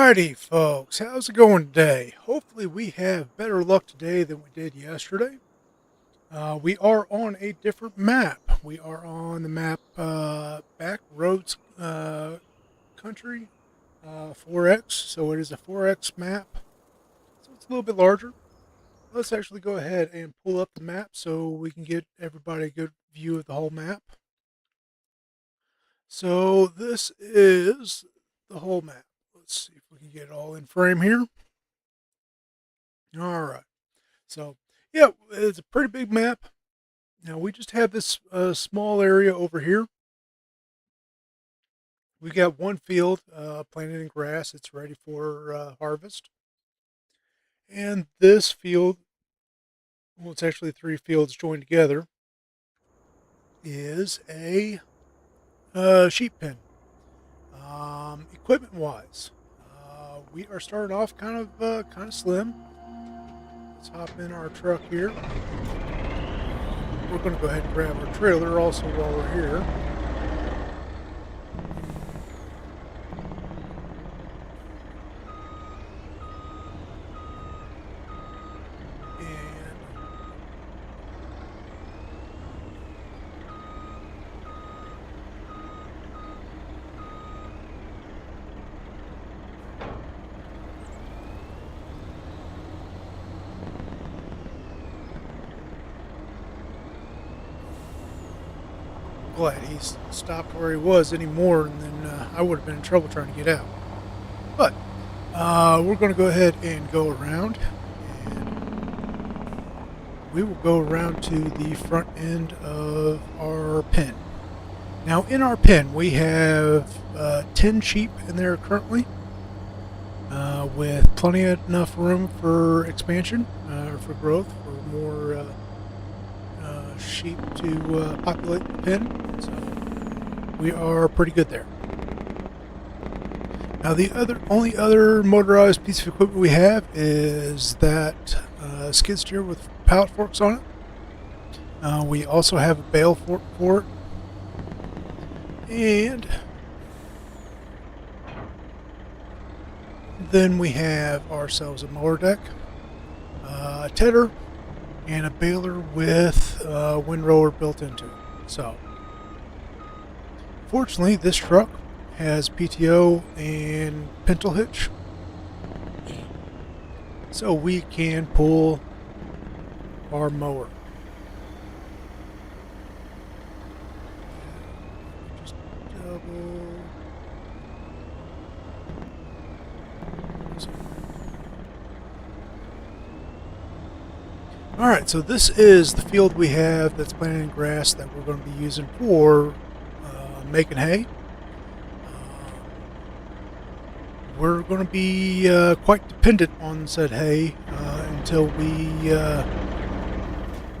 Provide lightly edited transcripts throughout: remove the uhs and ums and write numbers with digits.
Alrighty, folks, how's it going today? Hopefully we have better luck today than we did yesterday. We are on a different map. We are on the map Back Roads Country 4X. So it is a 4X map. So it's a little bit larger. Let's actually go ahead and pull up the map so we can get everybody a good view of the whole map. So this is the whole map. Let's see if we can get it all in frame here. All right. So, yeah, it's a pretty big map. Now, we just have this small area over here. We got one field planted in grass. It's ready for harvest. And this field, well, it's actually three fields joined together, is a sheep pen. Equipment-wise, we are starting off kind of slim. Let's hop in our truck here. We're going to go ahead and grab our trailer also while we're here. Glad he stopped where he was anymore, and then I would have been in trouble trying to get out. But we're going to go ahead and go around, and we will go around to the front end of our pen. Now, in our pen, we have 10 sheep in there currently, with plenty of enough room for expansion, for growth, for more sheep to populate the pen. So we are pretty good there. Now the only other motorized piece of equipment we have is that skid steer with pallet forks on it. We also have a bale fork for it. And then we have ourselves a mower deck, a tedder, and a baler with a windrower built into it. So, fortunately, this truck has PTO and pintle hitch, so we can pull our mower. Just double. Alright, so this is the field we have that's planted in grass that we're going to be using for making hay. We're going to be quite dependent on said hay until we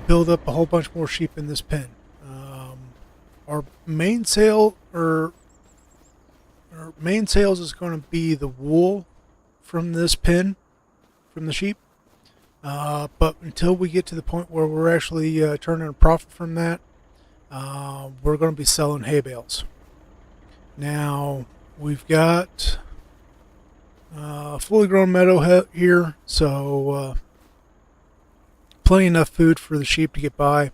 build up a whole bunch more sheep in this pen. Our main sales is going to be the wool from this pen, from the sheep. But until we get to the point where we're actually turning a profit from that, we're going to be selling hay bales. Now, we've got a fully grown meadow here, so plenty enough food for the sheep to get by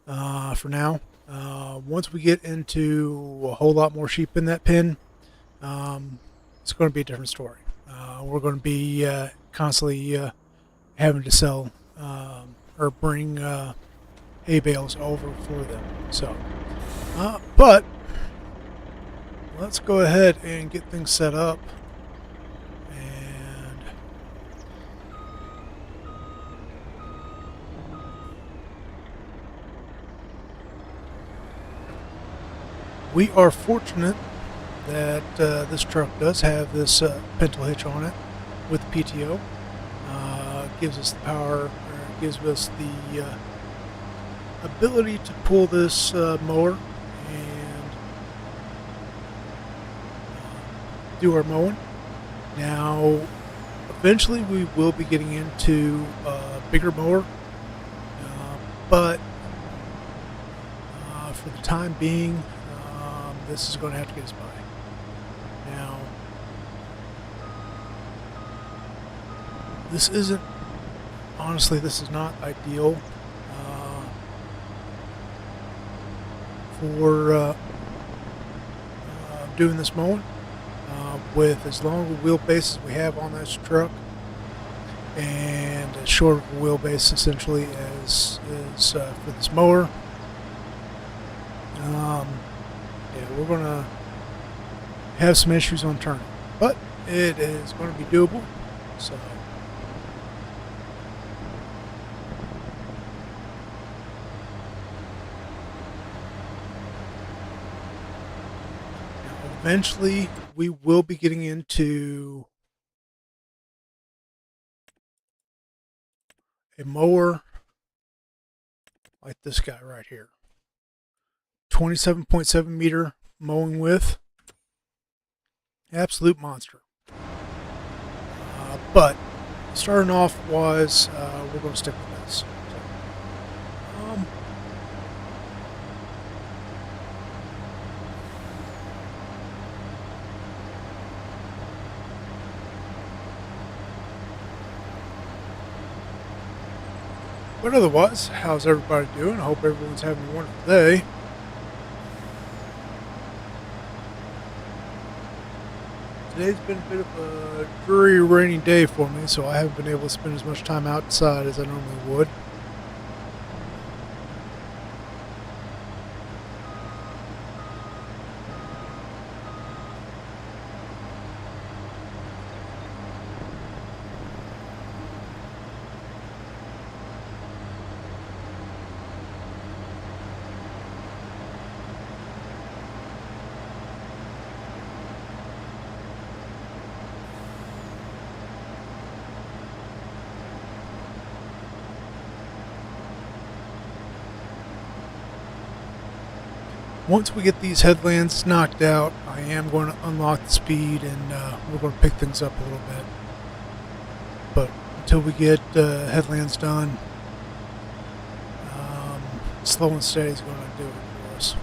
for now. Once we get into a whole lot more sheep in that pen, it's going to be a different story. We're going to be constantly having to sell or bring hay bales over for them. So, but let's go ahead and get things set up. And we are fortunate that this truck does have this pintle hitch on it with PTO. Gives us the power, or gives us the ability to pull this mower and do our mowing. Now, eventually we will be getting into a bigger mower, but for the time being, this is going to have to get us by. Now, this isn't, honestly, this is not ideal for doing this mowing. With as long a wheelbase as we have on this truck and as short of a wheelbase essentially as is for this mower, yeah, we're going to have some issues on turning, but it is going to be doable. So eventually we will be getting into a mower like this guy right here. 27.7 meter mowing width. Absolute monster. But starting off was, we're going to stick with this. So, but otherwise, how's everybody doing? I hope everyone's having a wonderful day. Today's been a bit of a dreary, rainy day for me, so I haven't been able to spend as much time outside as I normally would. Once we get these headlands knocked out, I am going to unlock the speed and we're going to pick things up a little bit. But until we get headlands done, slow and steady is going to do it for us.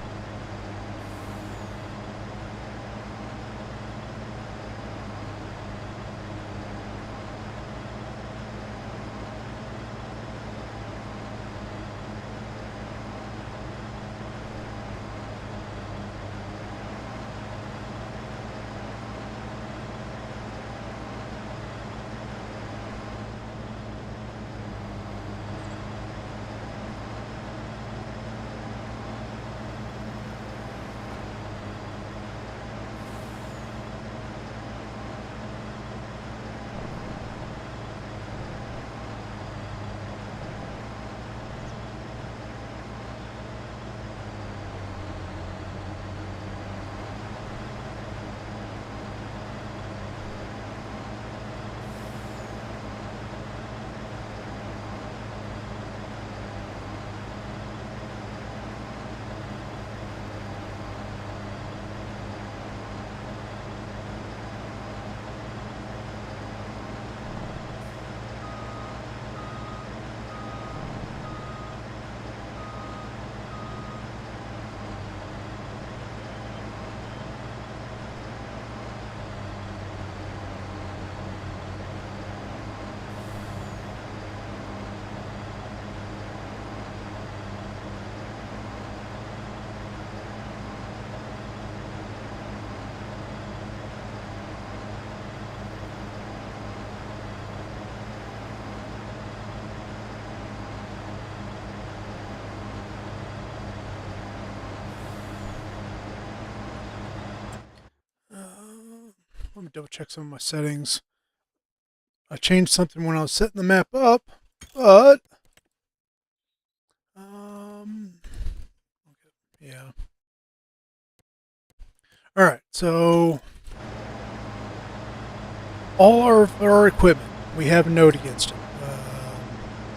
Let me double check some of my settings. I changed something when I was setting the map up, but yeah. All right, so all of our equipment, we have a note against it.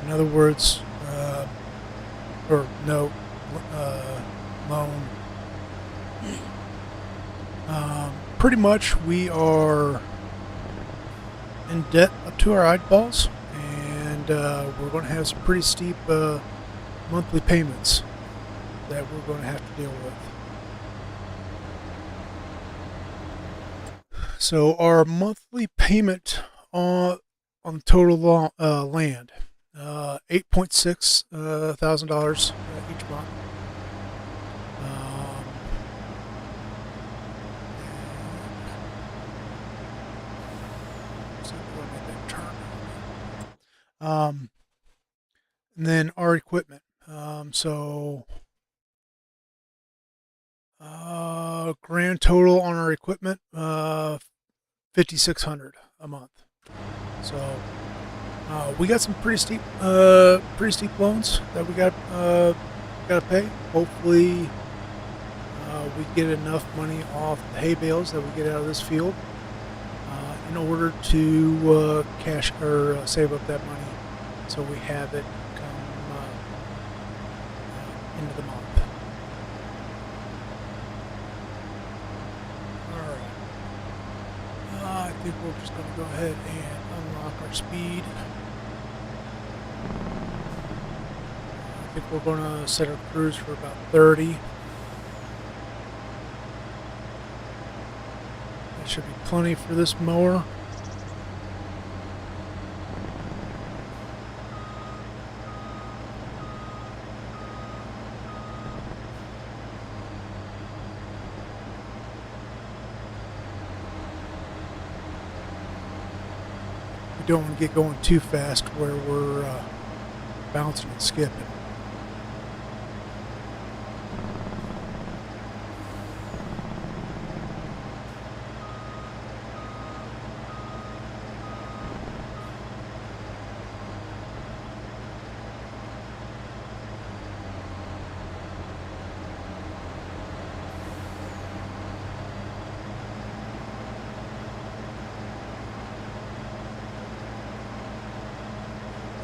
In other words, or note, loan. Pretty much we are in debt up to our eyeballs, and we're going to have some pretty steep monthly payments that we're going to have to deal with. So our monthly payment on the total land. $8.6 thousand dollars each month. Um, see if we'll make that turn. And then our equipment. Grand total on our equipment, $5,600 a month. So we got some pretty steep loans that we got to pay. Hopefully, we get enough money off the hay bales that we get out of this field in order to cash or save up that money, so we have it come into the month. I think we're just going to go ahead and unlock our speed. I think we're going to set our cruise for about 30. That should be plenty for this mower. We don't want to get going too fast where we're bouncing and skipping.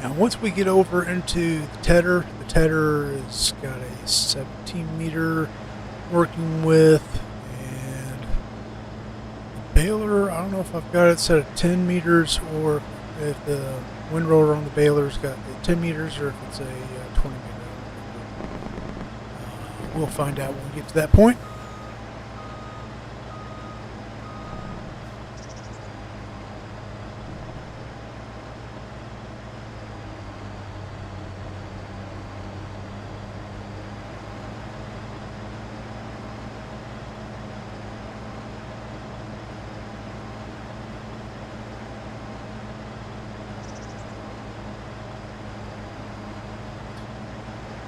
Now, once we get over into the tedder has got a 17 meter working width, and the baler, I don't know if I've got it set at 10 meters or if the windrower on the baler's got 10 meters or if it's a 20 meter. We'll find out when we get to that point.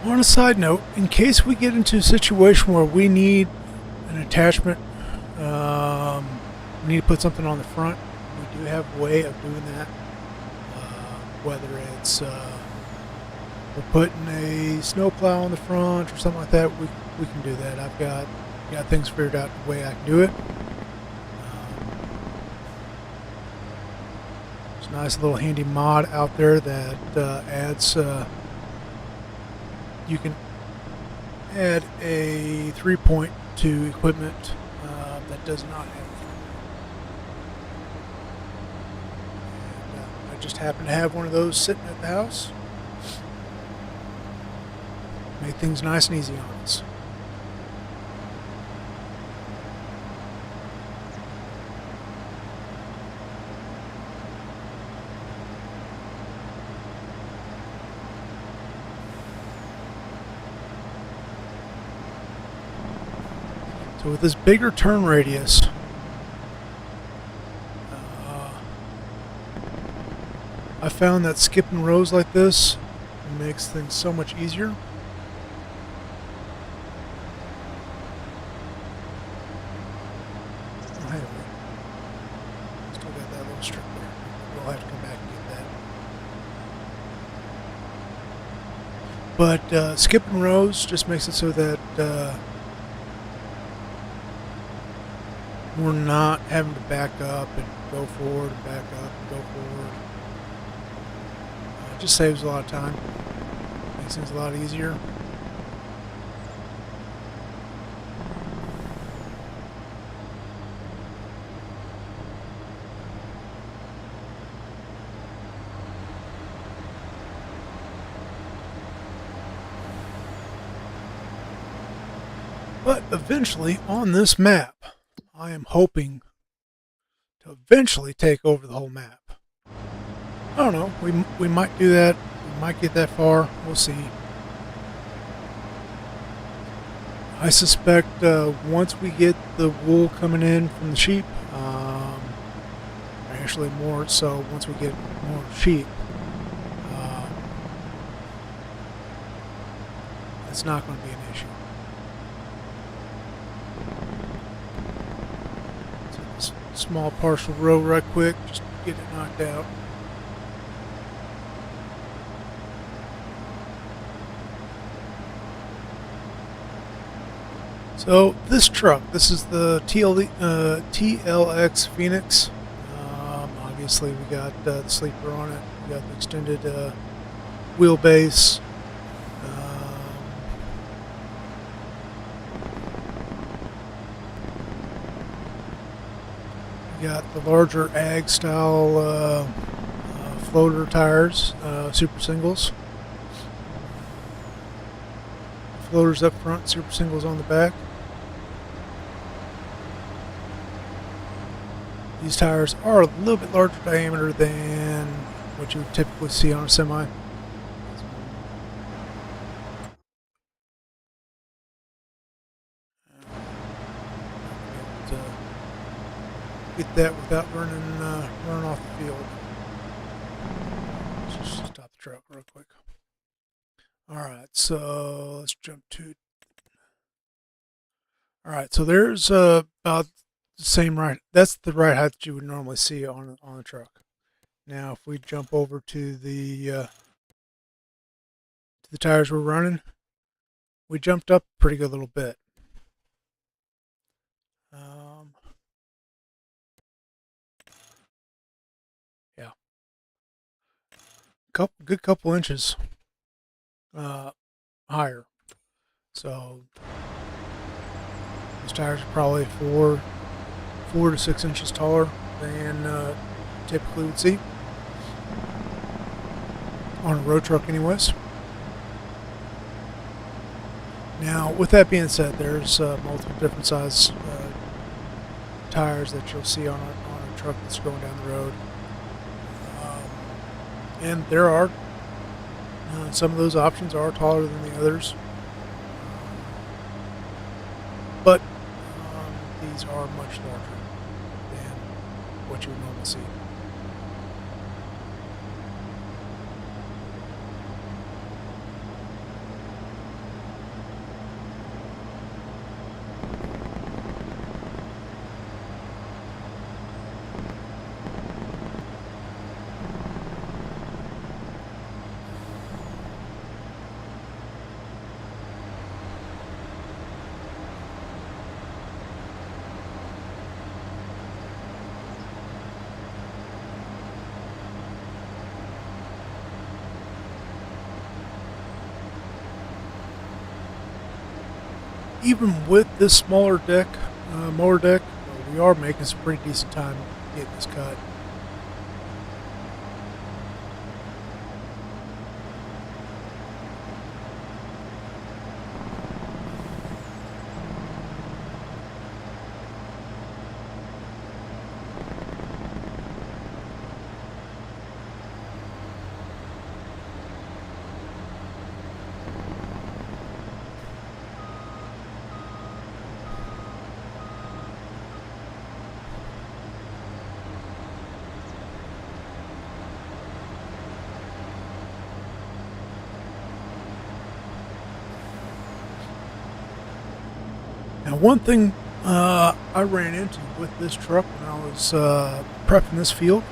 On a side note, in case we get into a situation where we need an attachment, we need to put something on the front, we do have a way of doing that. Whether it's we're putting a snowplow on the front or something like that, we can do that. I've got things figured out the way I can do it. There's a nice little handy mod out there that adds. You can add a 3-point to equipment that does not have it. And I just happen to have one of those sitting at the house. Make things nice and easy on us. So with this bigger turn radius, I found that skipping rows like this makes things so much easier. Still got that little strip there. We'll have to come back and get that. But skipping rows just makes it so that we're not having to back up and go forward and back up and go forward. It just saves a lot of time. Makes things a lot easier. But eventually on this map, I am hoping to eventually take over the whole map. I don't know. We might do that. We might get that far. We'll see. I suspect once we get the wool coming in from the sheep, actually more so once we get more sheep, it's not going to be an issue. So this small partial row right quick, just get it knocked out. So this truck, this is the TLX Phoenix. Obviously, we got the sleeper on it. We got the extended wheelbase. We got the larger ag style floater tires, super singles. Floaters up front, super singles on the back. These tires are a little bit larger diameter than what you would typically see on a semi. Get that without running off the field. Let's just stop the truck real quick. Alright, so let's jump to... Alright, so there's about the same right... That's the ride height that you would normally see on a truck. Now, if we jump over to the tires we're running, we jumped up a pretty good little bit. Yeah, good couple inches higher. So these tires are probably 4 to 6 inches taller than typically would see on a road truck anyways. Now, with that being said, there's multiple different size tires that you'll see on a truck that's going down the road. And there are some of those options are taller than the others. But these are much larger than what you would normally see. Even with this smaller deck, mower deck, we are making some pretty decent time getting this cut. Now, one thing I ran into with this truck when I was prepping this field,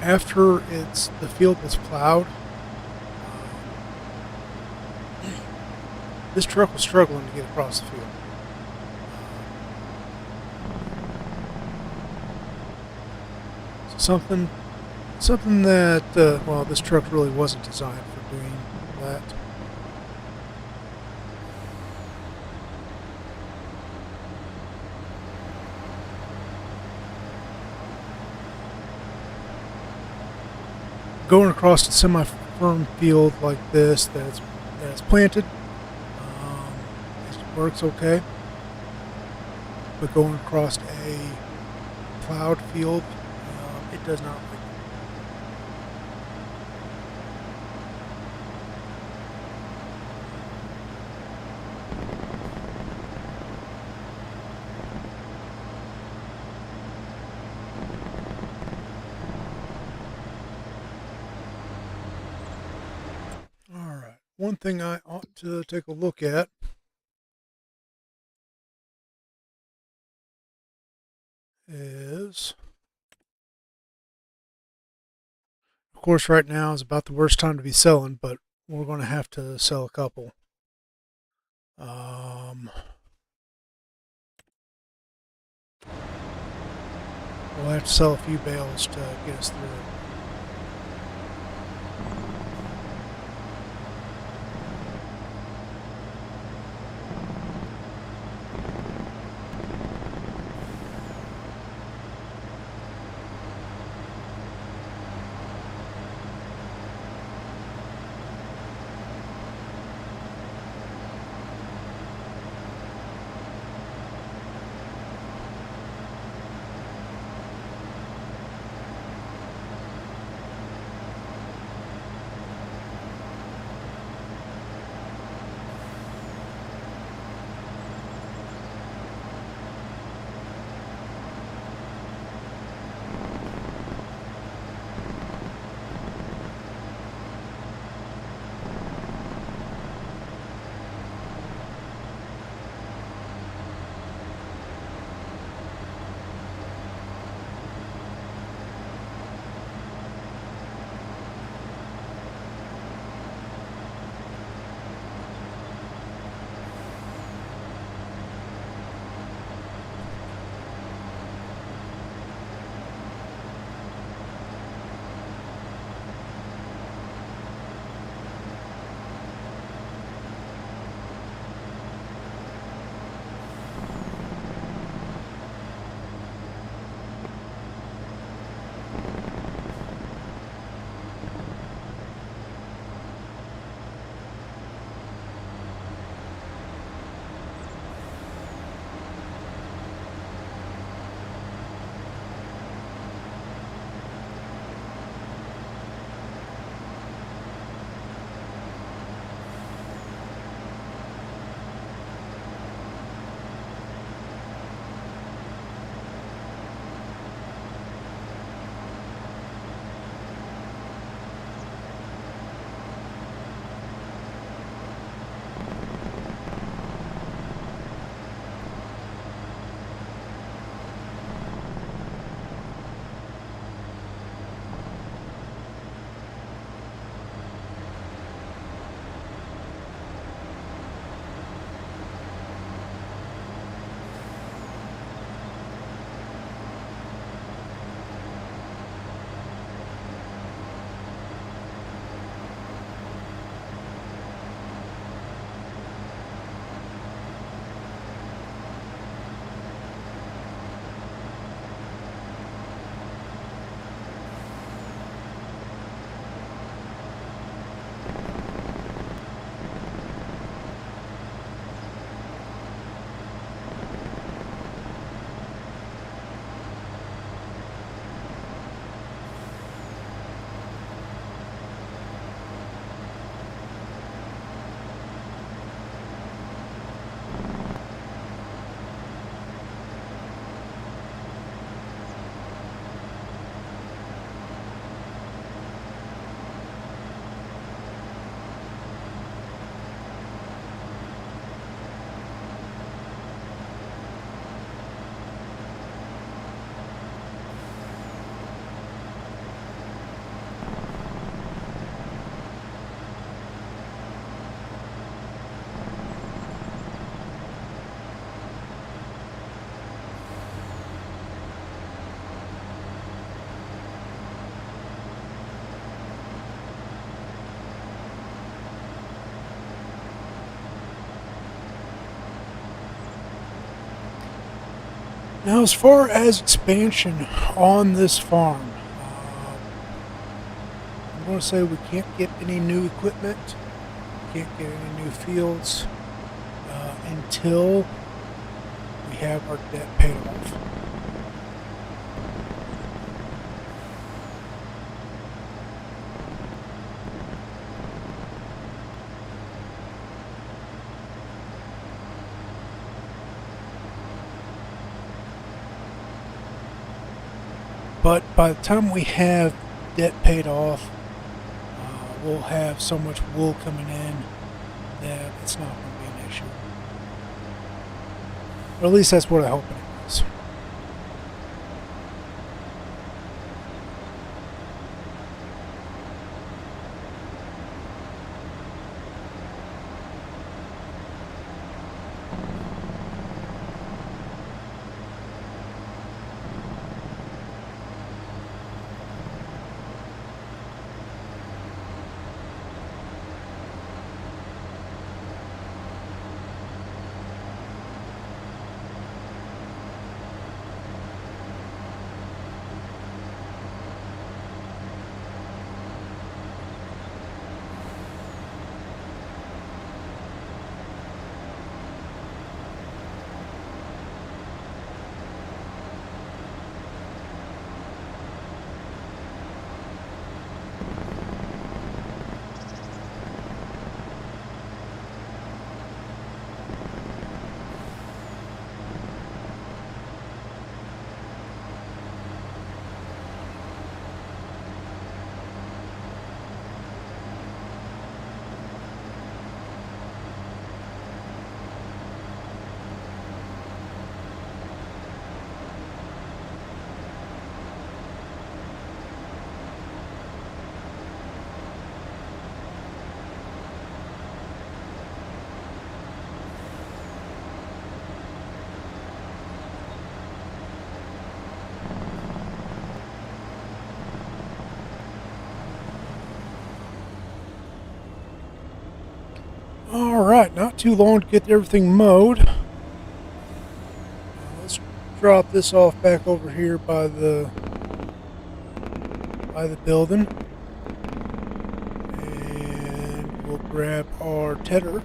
after the field was plowed, this truck was struggling to get across the field. So something that well, this truck really wasn't designed for doing that. Going across a semi-firm field like this that's planted, it works okay. But going across a plowed field, it does not work. one thing I ought to take a look at is, of course, right now is about the worst time to be selling, but we're going to have to sell a couple. We'll have to sell a few bales to get us through. Now, as far as expansion on this farm, I'm going to say we can't get any new equipment, can't get any new fields until we have our debt paid off. But by the time we have debt paid off, we'll have so much wool coming in yeah, that's not going to be an issue. Or at least that's what I hope it is. Alright, not too long to get everything mowed. Let's drop this off back over here by the building. And we'll grab our tedder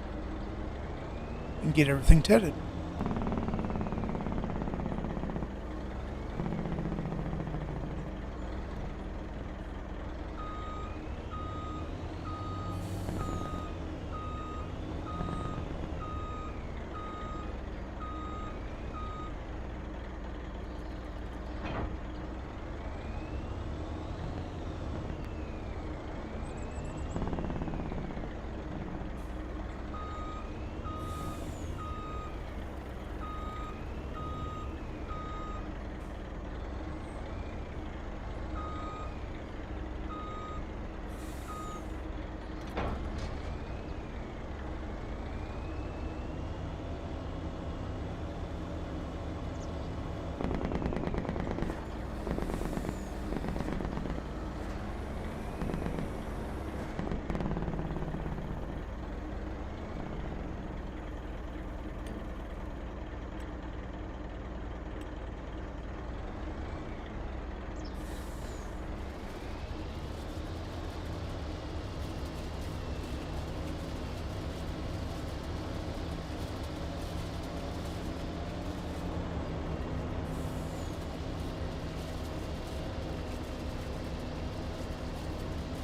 and get everything tedded.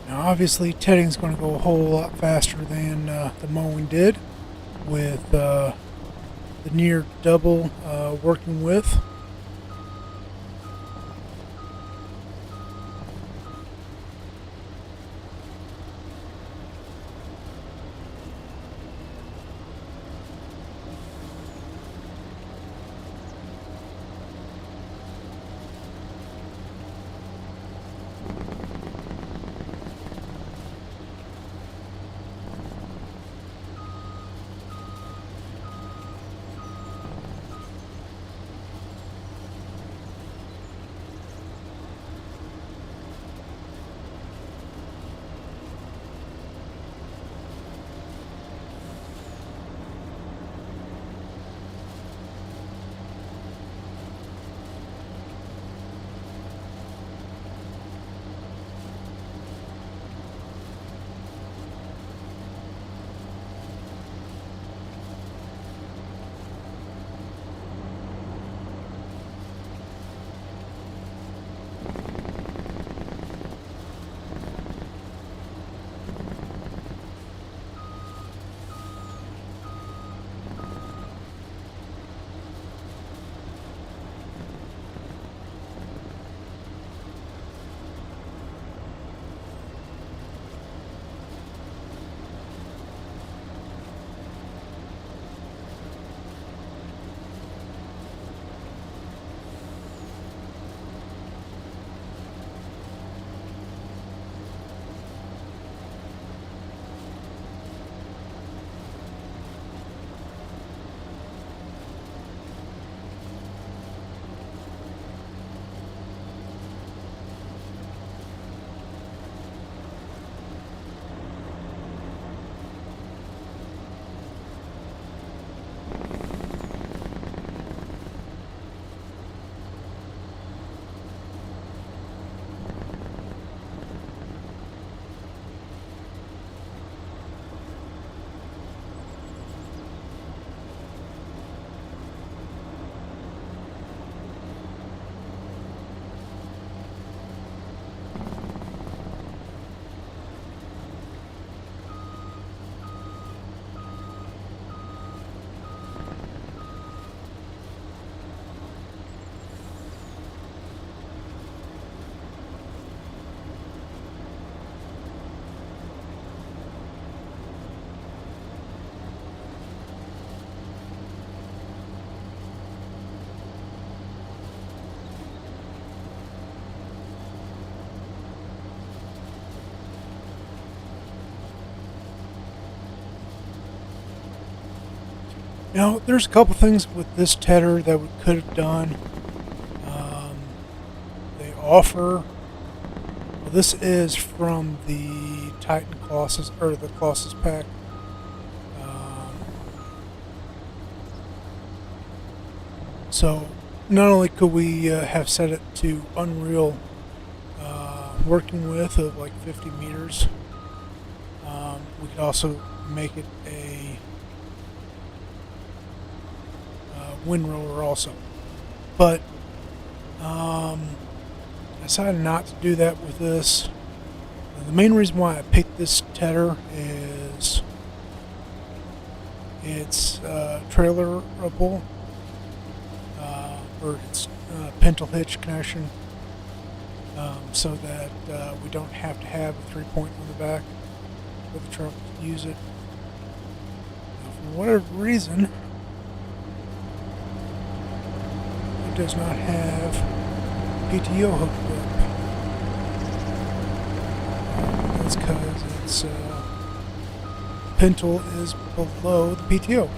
Now obviously tedding's going to go a whole lot faster than the mowing did, with the near double working with. Now, there's a couple things with this tedder that we could have done. They offer. Well, this is from the Titan Colossus, or the Colossus pack. So, not only could we have set it to Unreal working width of like 50 meters, we could also make it a wind rower also. But I decided not to do that with this. The main reason why I picked this tedder is it's trailerable, or it's pintle hitch connection, so that we don't have to have a 3-point on the back of the truck to use it. Now, for whatever reason, it does not have PTO hooked up. That's because its pintle is below the PTO.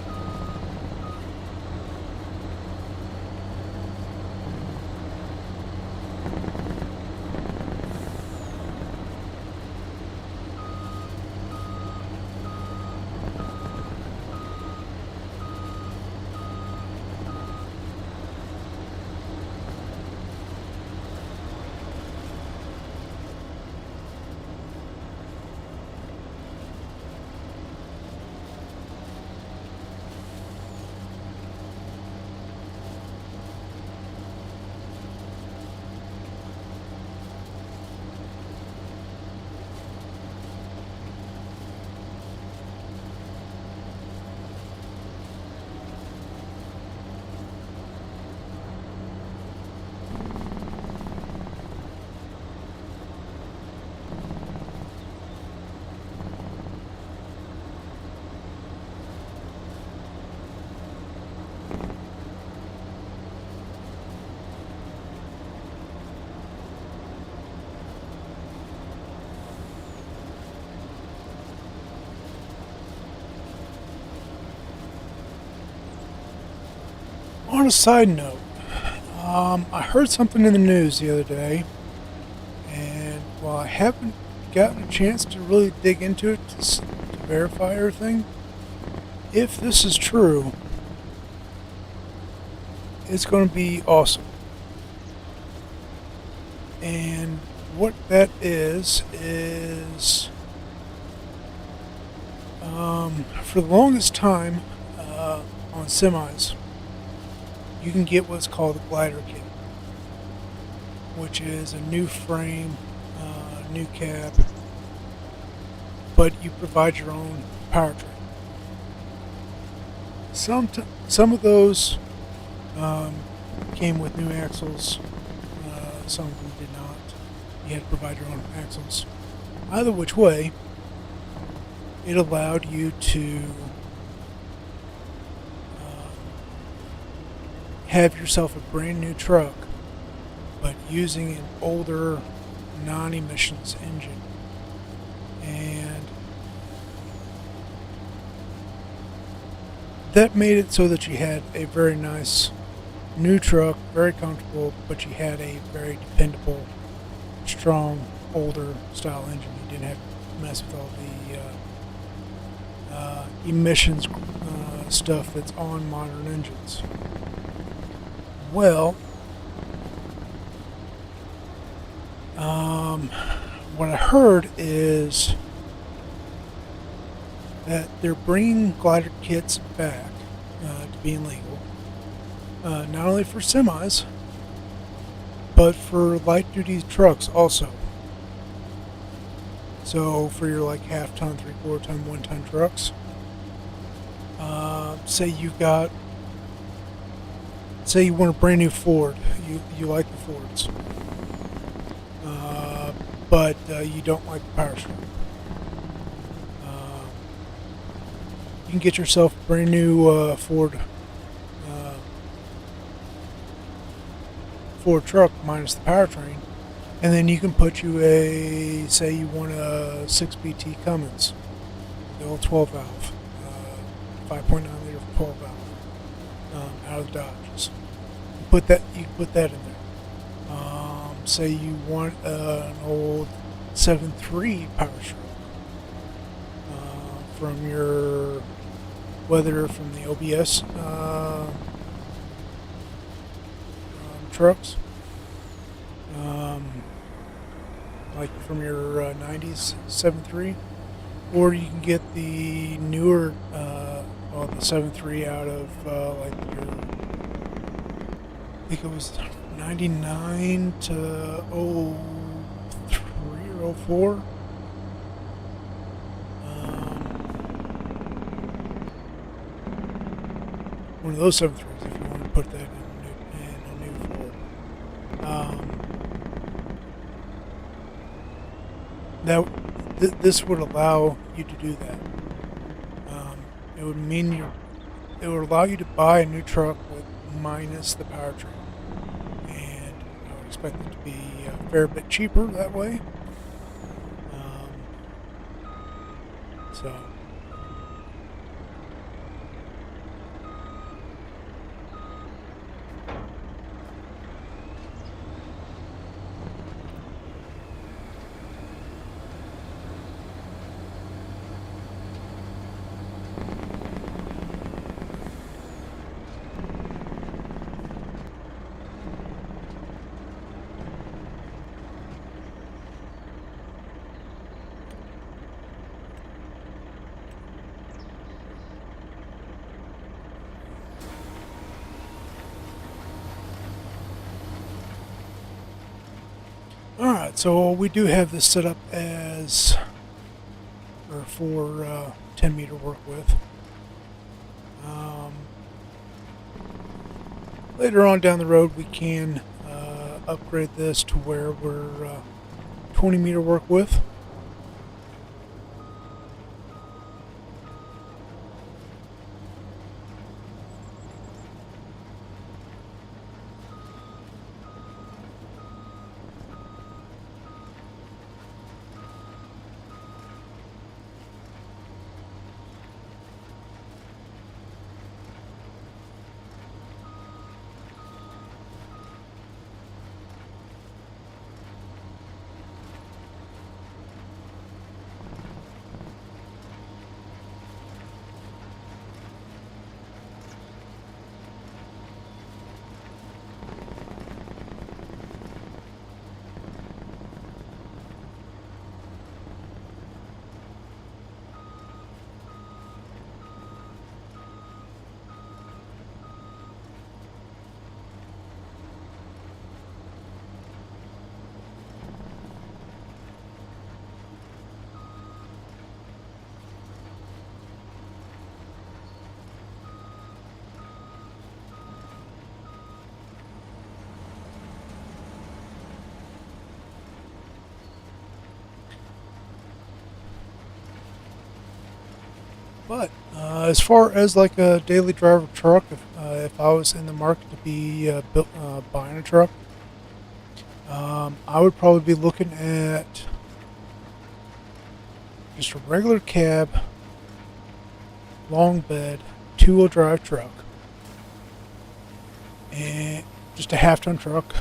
On a side note, I heard something in the news the other day, and while I haven't gotten a chance to really dig into it to verify everything, if this is true, it's going to be awesome. And what that is for the longest time on semis, you can get what's called a glider kit, which is a new frame, new cab, but you provide your own powertrain. Some of those came with new axles, some of them did not. You had to provide your own axles. Either which way, it allowed you to have yourself a brand new truck, but using an older non-emissions engine. And that made it so that you had a very nice new truck, very comfortable, but you had a very dependable, strong, older style engine. You didn't have to mess with all the emissions stuff that's on modern engines. Well, what I heard is that they're bringing glider kits back to being legal, not only for semis, but for light-duty trucks also. So for your like half-ton, three-quarter-ton, one-ton trucks, say you want a brand new Ford, you like the Fords, but you don't like the power stroke. You can get yourself a brand new Ford truck minus the powertrain, and then you can put you say you want a 6BT Cummins, the old 12 valve, 5.9 liter 12 valve. out of the Dodges. You can put that in there. Say you want an old 7.3 power stroke from your, whether from the OBS trucks, like from your 90s 7.3, or you can get the newer, well, the 7.3 out of like your, I think it was 99 to 03 or 04. One of those 7.3s if you want to put that in a new Ford. This would allow you to do that. It would mean it would allow you to buy a new truck with minus the powertrain, and I would expect it to be a fair bit cheaper that way. So. Alright, so we do have this set up as, or for 10 meter work width. Later on down the road we can upgrade this to where we're 20 meter work width. But as far as like a daily driver truck, if I was in the market to be buying a truck, I would probably be looking at just a regular cab, long bed, 2-wheel drive truck, and just a half-ton truck.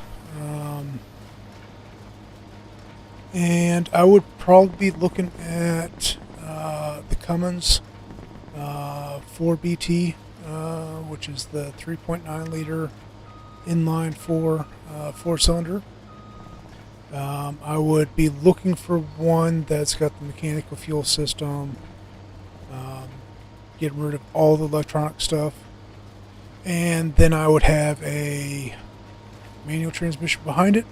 And I would probably be looking at the Cummins 4BT, which is the 3.9 liter inline four-cylinder. I would be looking for one that's got the mechanical fuel system, get rid of all the electronic stuff, and then I would have a manual transmission behind it.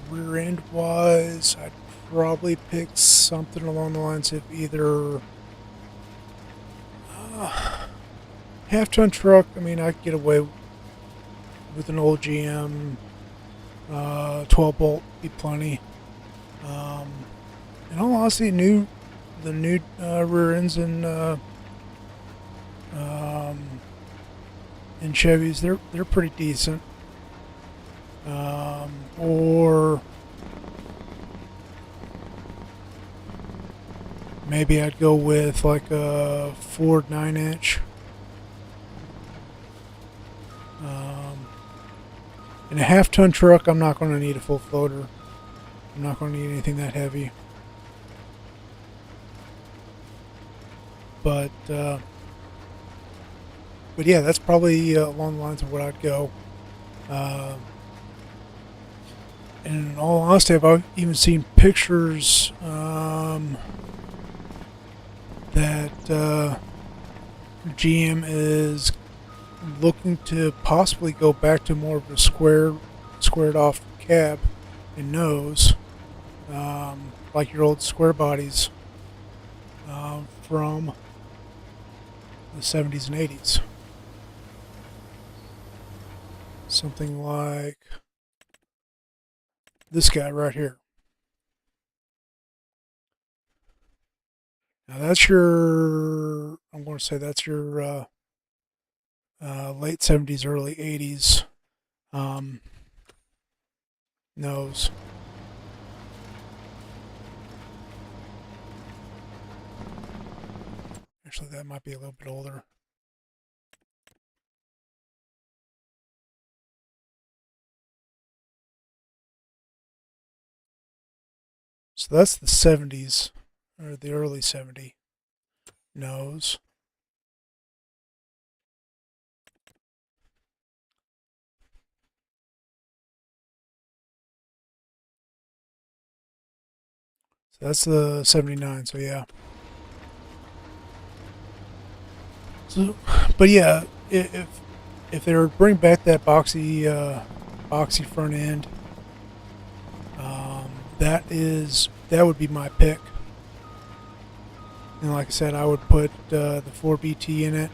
Rear end wise, I'd probably pick something along the lines of either half-ton truck. I mean, I could get away with an old GM 12 bolt, be plenty. In all honesty, the new rear ends in Chevys, they're pretty decent. Or maybe I'd go with like a Ford 9-inch In a half-ton truck, I'm not going to need a full floater. I'm not going to need anything that heavy. But yeah, that's probably along the lines of what I'd go. And in all honesty, I've even seen pictures that GM is looking to possibly go back to more of a squared off cab and nose, like your old square bodies from the 70s and 80s. Something like this guy right here. Now that's your, I'm going to say that's your late 70s, early 80s nose. Actually, that might be a little bit older. So that's the 70s, or the early 70s nose. So that's the 79, so yeah. So, but yeah, if they were to bring back that boxy front end, that would be my pick. And like I said, I would put the 4BT in it,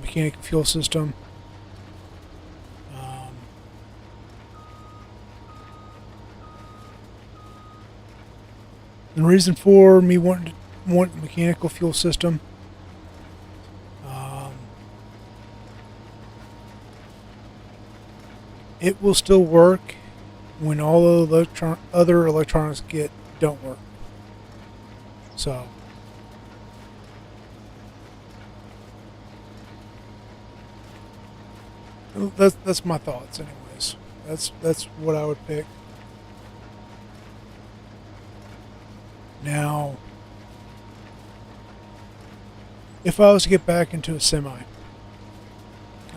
mechanical fuel system. The reason for me wanting the mechanical fuel system, it will still work when all the other electronics don't work. So that's my thoughts, anyways. That's what I would pick. Now, if I was to get back into a semi,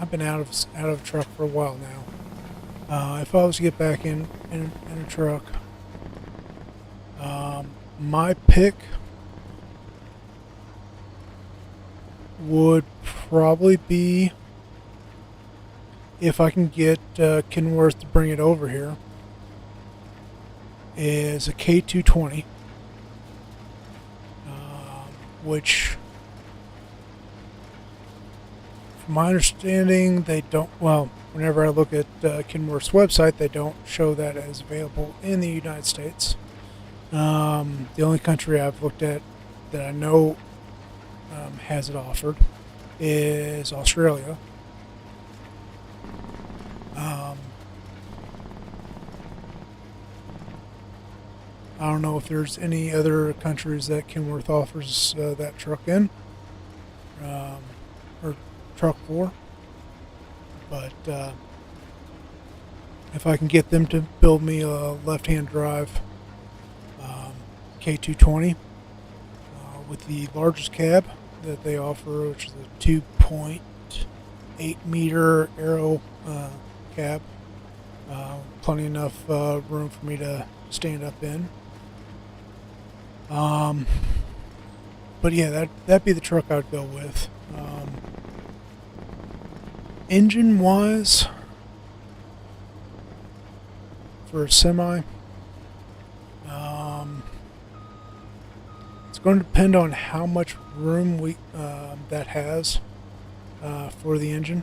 I've been out of a truck for a while now. If I was to get back in a truck, my pick would probably be, if I can get Kenworth to bring it over here, is a K220, which, from my understanding, they don't, well, whenever I look at Kenworth's website, they don't show that as available in the United States. The only country I've looked at that I know has it offered is Australia. I don't know if there's any other countries that Kenworth offers that truck in, or truck for. But if I can get them to build me a left-hand drive K220 with the largest cab that they offer, which is a 2.8 meter aero cab, plenty enough room for me to stand up in. But yeah, that'd be the truck I'd go with. Engine wise, for a semi, it's going to depend on how much room that has for the engine.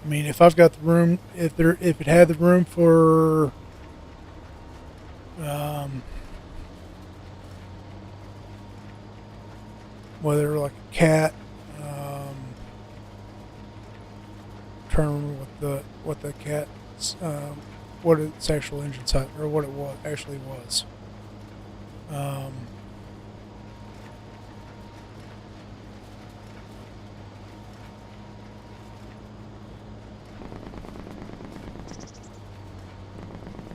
I mean, if I've got the room, if it had the room for, whether like a cat, determine what the cat's what its actual engine size, or what it actually was.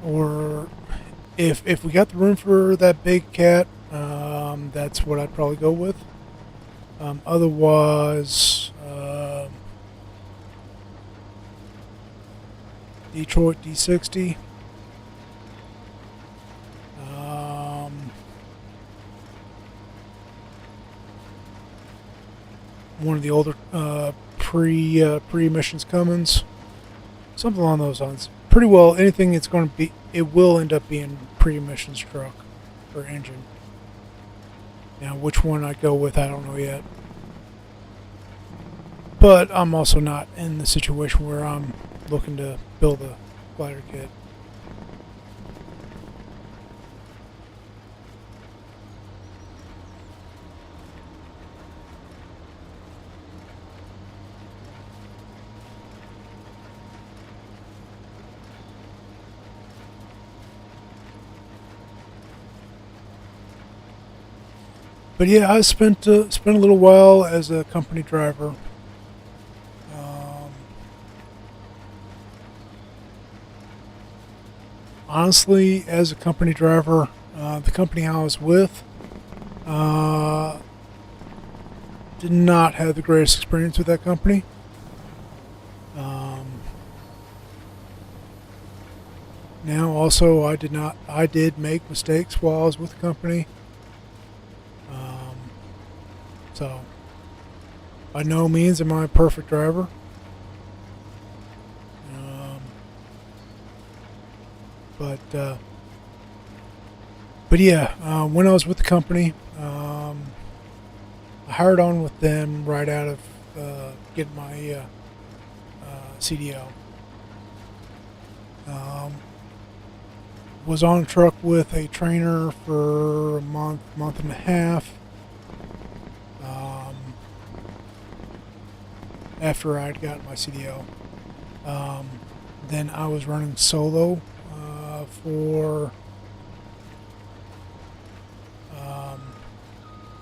Or if we got the room for that big cat, that's what I'd probably go with. Otherwise, Detroit D60. One of the older pre-emissions Cummins, something along those lines. Pretty well anything it's going to be. It will end up being pre-emissions truck or engine. Now, which one I go with, I don't know yet. But I'm also not in the situation where I'm looking to build a glider kit. But yeah, I spent a little while as a company driver. Honestly, as a company driver, the company I was with did not have the greatest experience with that company. Now, also, I did make mistakes while I was with the company. So, by no means am I a perfect driver. But yeah, when I was with the company, I hired on with them right out of getting my CDL. Was on a truck with a trainer for a month and a half. After I'd gotten my CDL, then I was running solo for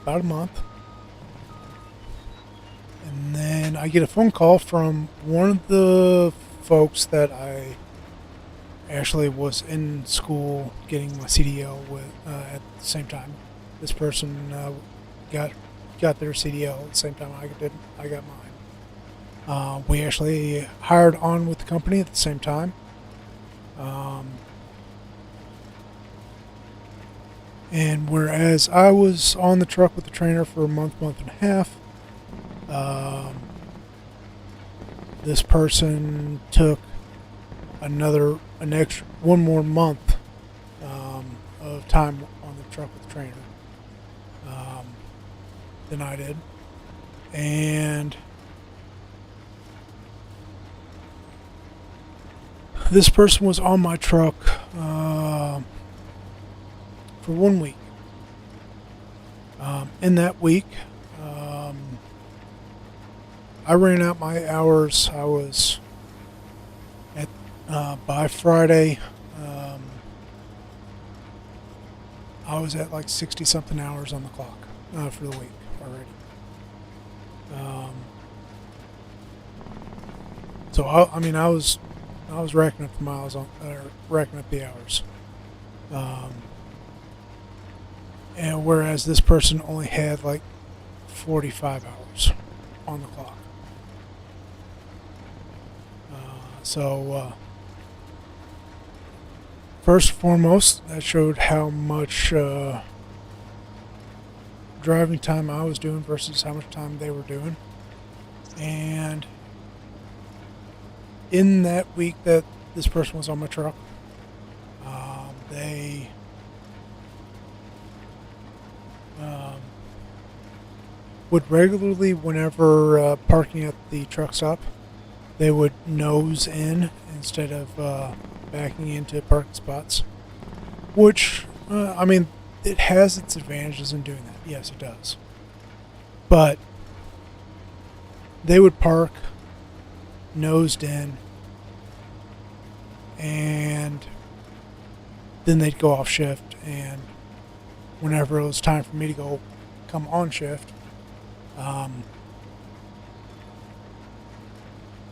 about a month, and then I get a phone call from one of the folks that I actually was in school getting my CDL with at the same time. This person got their CDL at the same time I got mine. We actually hired on with the company at the same time. And whereas I was on the truck with the trainer for a month and a half, this person took one more month of time on the truck with the trainer than I did. And this person was on my truck for 1 week. In that week, I ran out my hours. I was at by Friday. I was at like 60 something hours on the clock for the week already. So I mean, I was racking up the miles racking up the hours. And whereas this person only had like 45 hours on the clock. First and foremost, that showed how much driving time I was doing versus how much time they were doing. And in that week that this person was on my truck, they would regularly, whenever parking at the truck stop, they would nose in instead of backing into parking spots. Which, I mean, it has its advantages in doing that. Yes, it does. But they would park nosed in, and then they'd go off shift, and whenever it was time for me to come on shift,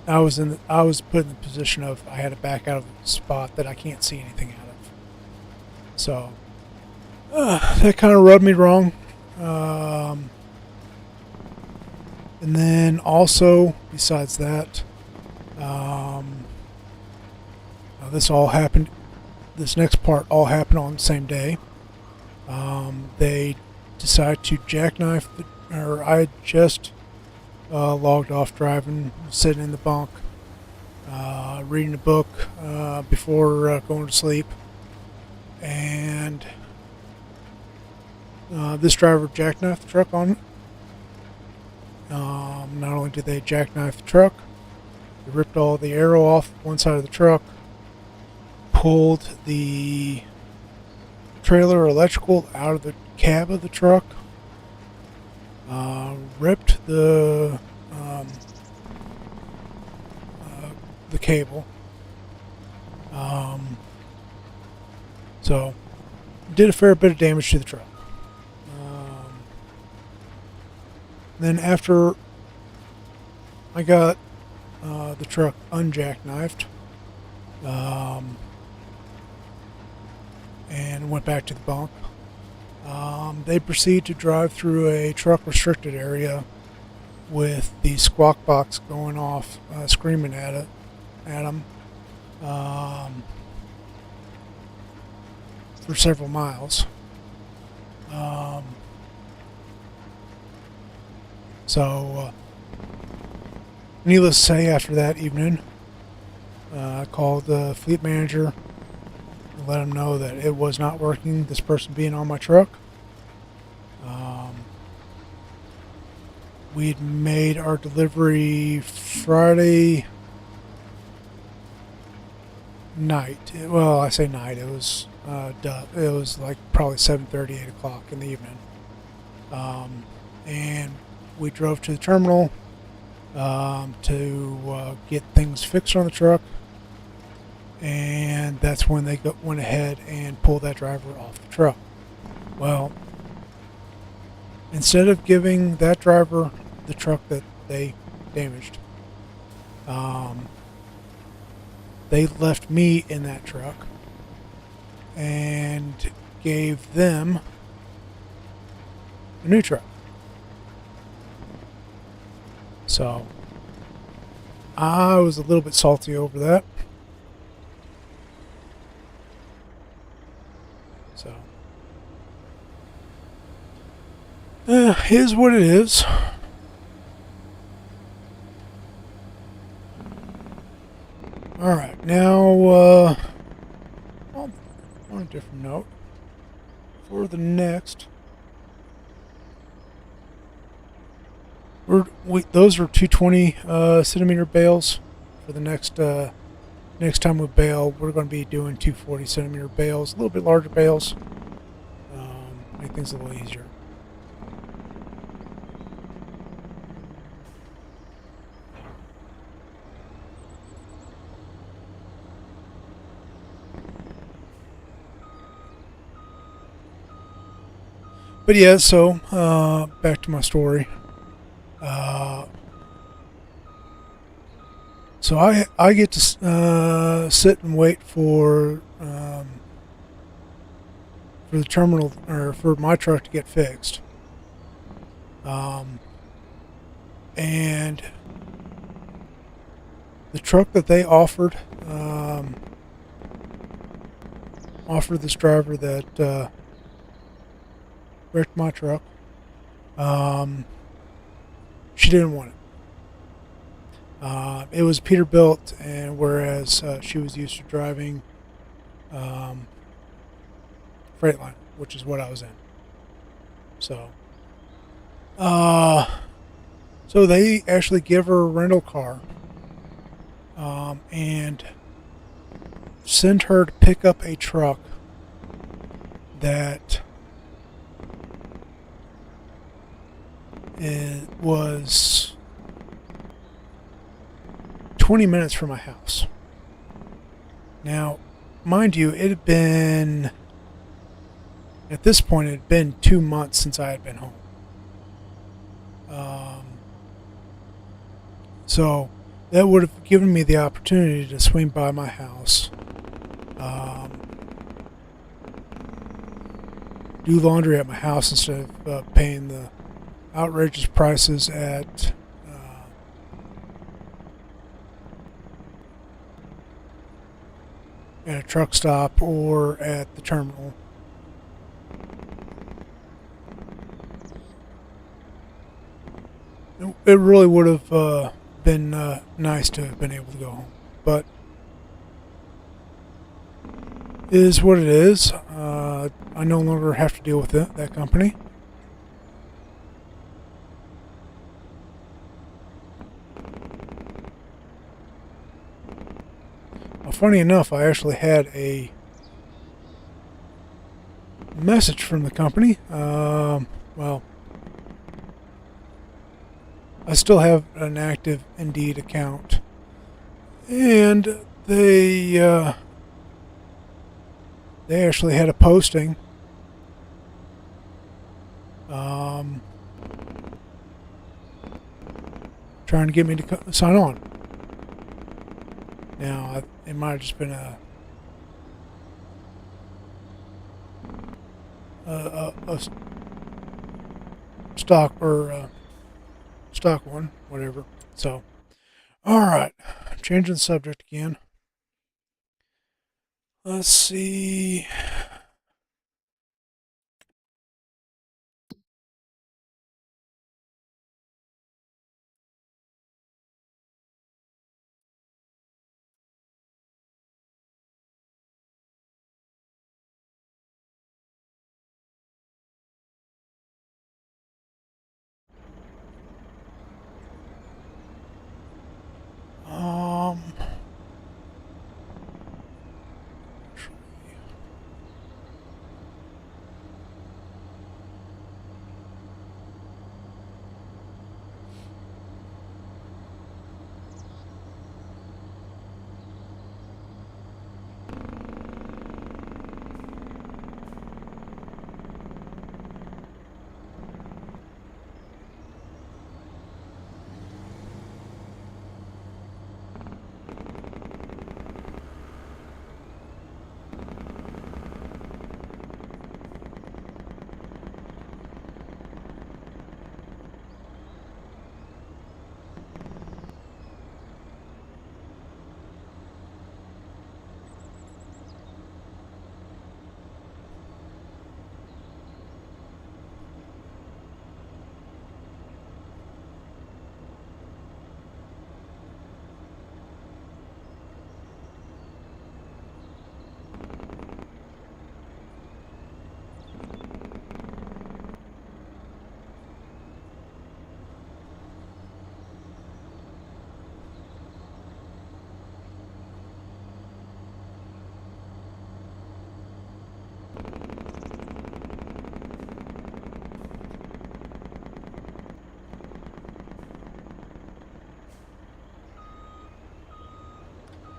I was put in the position of I had to back out of a spot that I can't see anything out of. So that kind of rubbed me wrong. And then also, besides that, this all happened. This next part all happened on the same day. They decided to jackknife I had just logged off driving, sitting in the bunk, reading a book before going to sleep, and this driver jackknifed the truck on it. Not only did they jackknife the truck, they ripped all the aero off one side of the truck, pulled the trailer electrical out of the cab of the truck, ripped the cable. So did a fair bit of damage to the truck. Then after I got the truck unjackknifed, and went back to the bunk, they proceeded to drive through a truck restricted area with the squawk box going off, screaming at them, for several miles. So, needless to say, after that evening, I called the fleet manager and let him know that it was not working, this person being on my truck. We'd made our delivery Friday night. Well, I say night. It was it was like probably 7:30, 8 o'clock in the evening. And we drove to the terminal to get things fixed on the truck, and that's when they went ahead and pulled that driver off the truck. Well, instead of giving that driver the truck that they damaged, they left me in that truck and gave them a new truck. So I was a little bit salty over that. So here's what it is. Alright, now on a different note, for the next, those are 220 centimeter bales. For the next time we bale, we're going to be doing 240 centimeter bales, a little bit larger bales, make things a little easier. But yeah, so back to my story. So I get to sit and wait for the terminal, or for my truck to get fixed. And the truck that they offered this driver that wrecked my truck, she didn't want it. It was Peterbilt, and whereas she was used to driving Freightliner, which is what I was in. So they actually give her a rental car and send her to pick up a truck that it was 20 minutes from my house. Now, mind you, it had been, at this point, it had been 2 months since I had been home. So that would have given me the opportunity to swing by my house, do laundry at my house instead of paying the outrageous prices at a truck stop or at the terminal. It really would have been nice to have been able to go home, but it is what it is. I no longer have to deal with that company. Well, funny enough, I actually had a message from the company. Well, I still have an active Indeed account, and they actually had a posting trying to get me to sign on. Now, it might have just been a stock or stock one, whatever. So, all right, changing the subject again. Let's see. Um,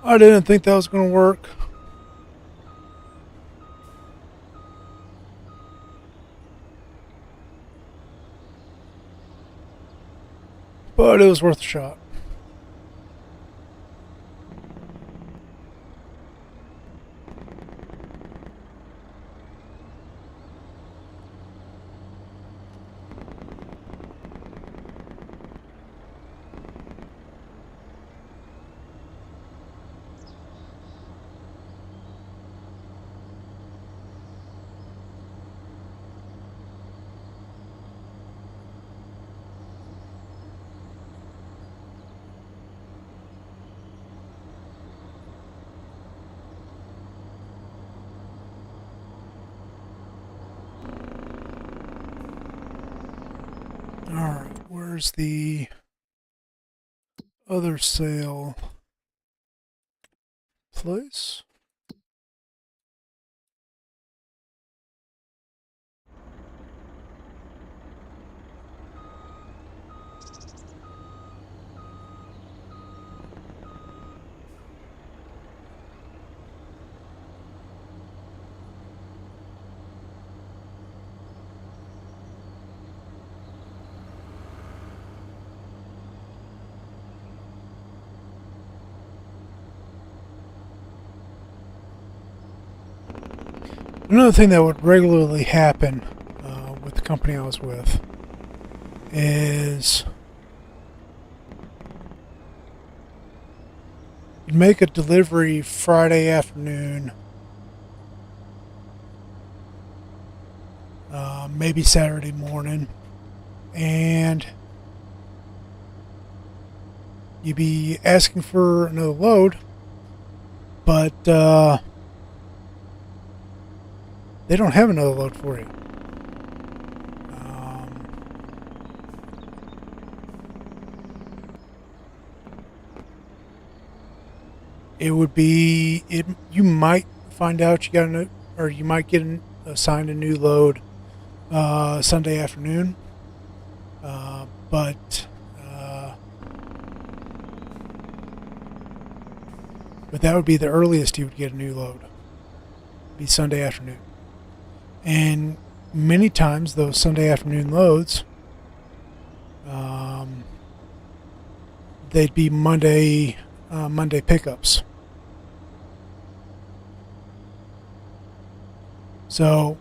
I didn't think that was going to work. But it was worth a shot. Alright, where's the other sale place? Another thing that would regularly happen with the company I was with is you'd make a delivery Friday afternoon, maybe Saturday morning, and you'd be asking for another load, but they don't have another load for you. It would be it. You might find out you got a new, or you might get assigned a new load Sunday afternoon, but that would be the earliest you would get a new load. Be Sunday afternoon, and many times those Sunday afternoon loads, they'd be Monday pickups. So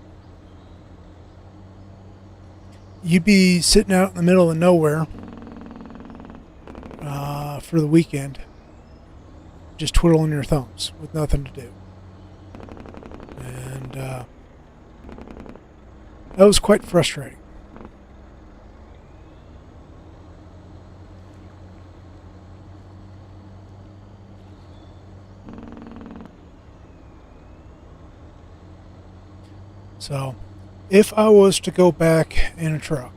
you'd be sitting out in the middle of nowhere for the weekend, just twiddling your thumbs with nothing to do. And that was quite frustrating. So, if I was to go back in a truck,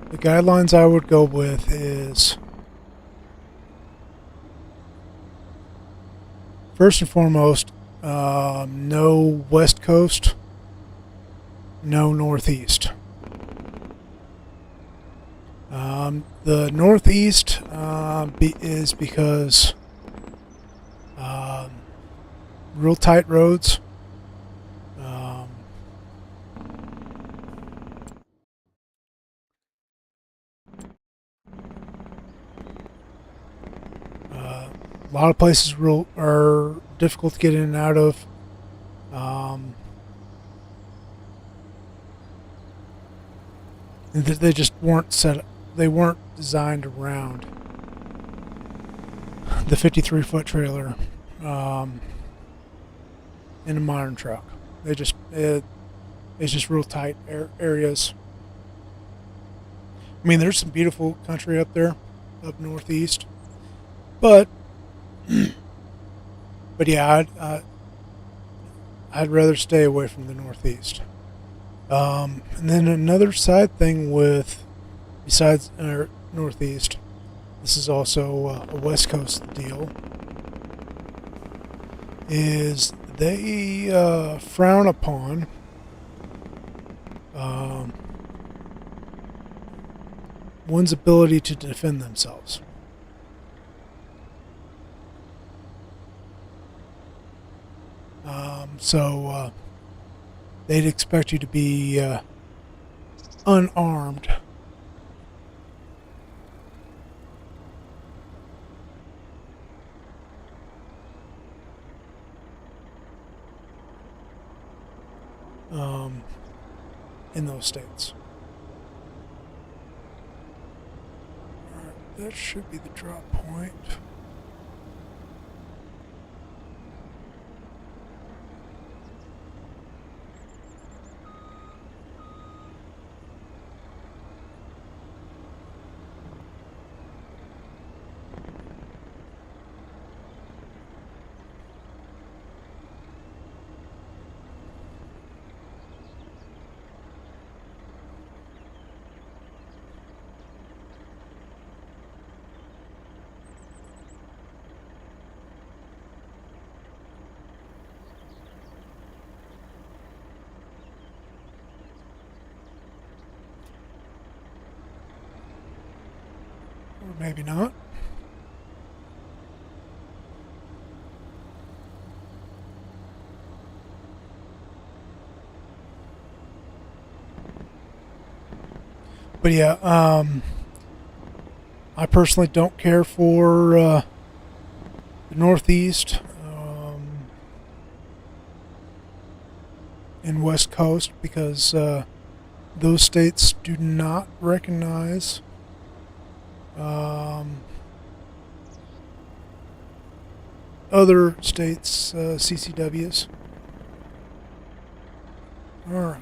the guidelines I would go with is, first and foremost, no West Coast, no Northeast. The Northeast is because real tight roads. A lot of places are difficult to get in and out of. They just weren't set. They weren't designed around the 53-foot trailer in a modern truck. It's just real tight areas. I mean, there's some beautiful country up there, up northeast, but yeah, I'd rather stay away from the northeast. And then another side thing besides northeast, this is also a West Coast deal, is they frown upon one's ability to defend themselves. So they'd expect you to be unarmed. In those states. Alright, that should be the drop point. Or maybe not. But yeah, I personally don't care for the Northeast. and West Coast, because those states do not recognize other states' CCWs. All right.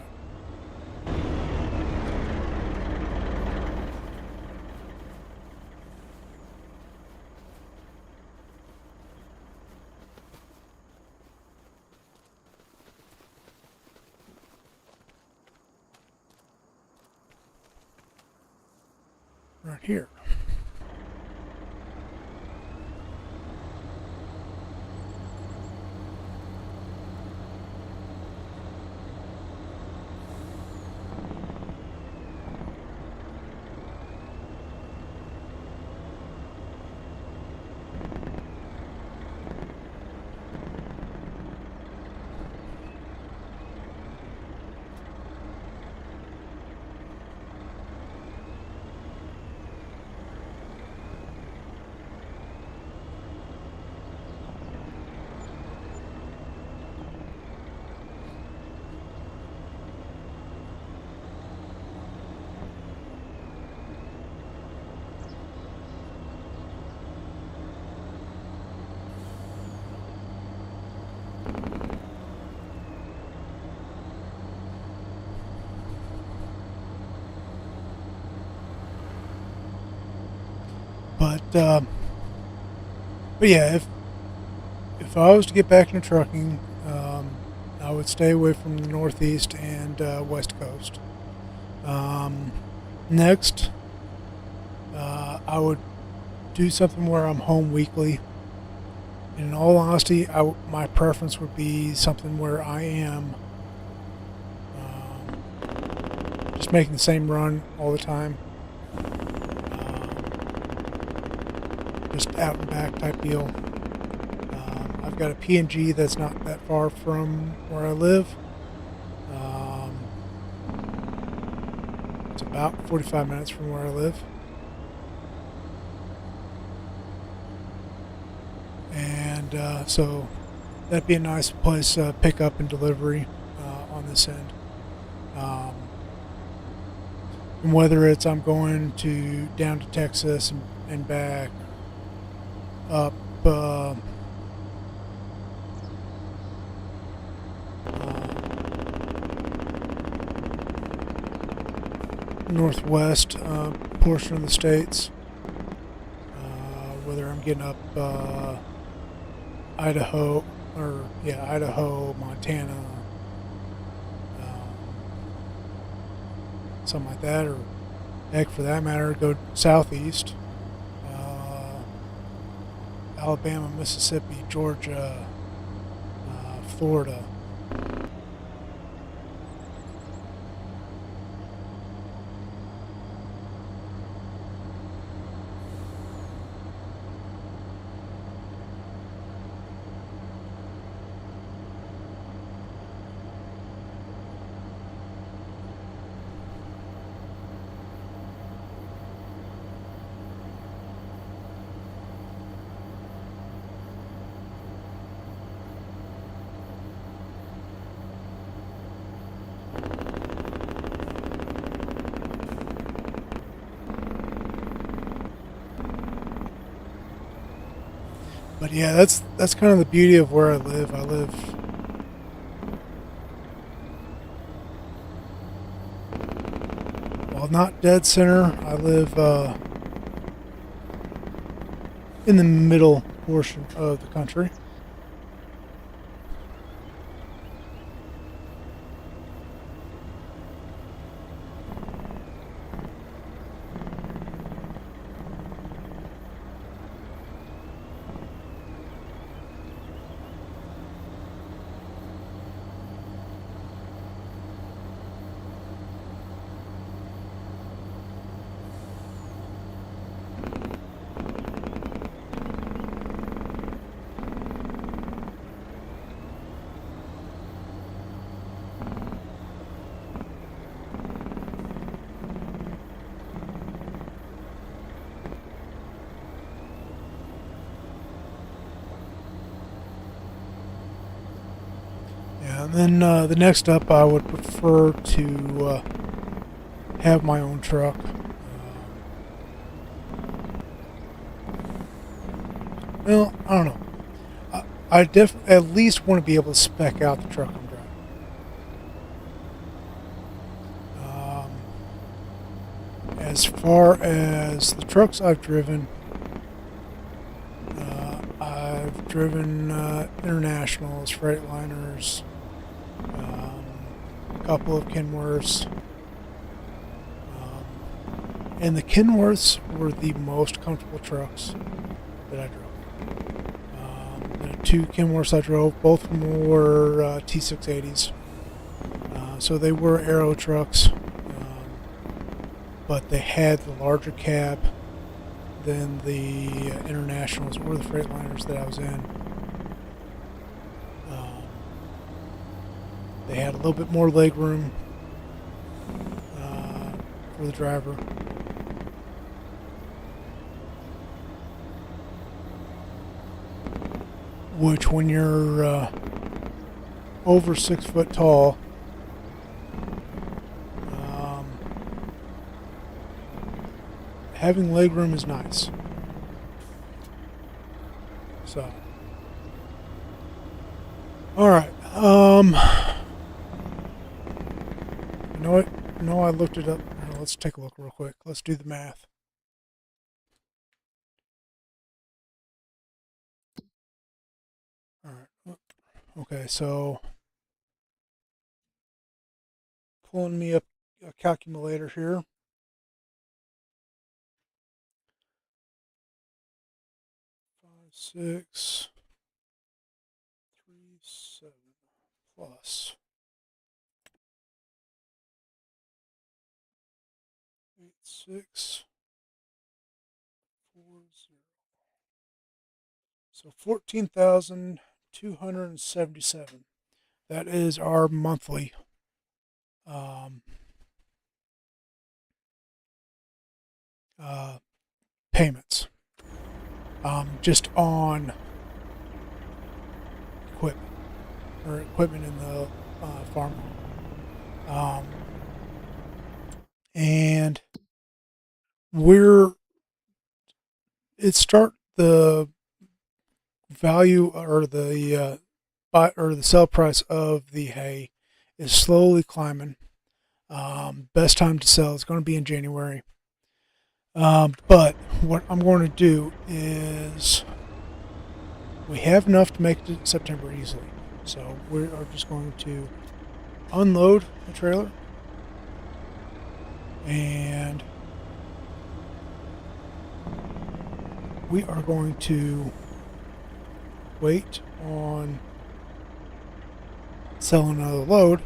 Right here. But yeah, if I was to get back into trucking, I would stay away from the Northeast and West Coast. Next, I would do something where I'm home weekly. In all honesty, my preference would be something where I am just making the same run all the time. Just out and back type deal. I've got a P&G that's not that far from where I live. It's about 45 minutes from where I live. And so that'd be a nice place pick up and delivery on this end. And whether it's I'm going down to Texas and back, up northwest portion of the states, whether I'm getting up Idaho, Montana, something like that, or heck, for that matter, go southeast, Alabama, Mississippi, Georgia, Florida. But yeah, that's kind of the beauty of where I live. I live well, not dead center. I live in the middle portion of the country. And then the next up, I would prefer to have my own truck. Well, I don't know. I at least want to be able to spec out the truck I'm driving. As far as the trucks I've driven, I've driven Internationals, Freightliners, a couple of Kenworths. And the Kenworths were the most comfortable trucks that I drove. The two Kenworths I drove, both of them were T680s. So they were aero trucks, but they had the larger cab than the Internationals or the Freightliners that I was in. They had a little bit more leg room for the driver. Which, when you're over 6 foot tall, having leg room is nice. So, all right. You know what? No, I looked it up. Let's take a look real quick. Let's do the math. All right. Okay, so pulling me up a calculator here. 6, 3, 7 plus 8, 6, 4, 0. So 14,277. That is our monthly payments, just on equipment in the farm. And the value or the sell price of the hay is slowly climbing. Best time to sell is going to be in January. But what I'm going to do is, we have enough to make it to September easily. So we are just going to unload the trailer and we are going to wait on selling another load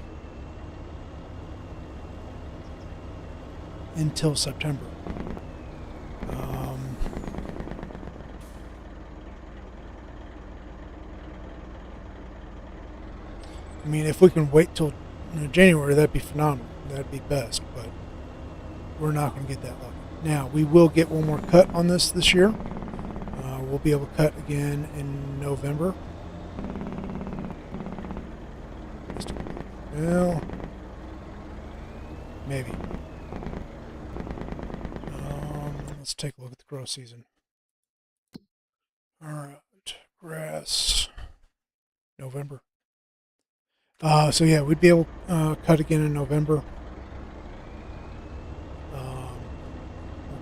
until September. I mean, if we can wait till January, that'd be phenomenal. That'd be best, but we're not going to get that lucky. Now, we will get one more cut on this year. We'll be able to cut again in November. Well, maybe. Let's take a look at the grow season. All right, grass, November. So yeah, we'd be able to cut again in November.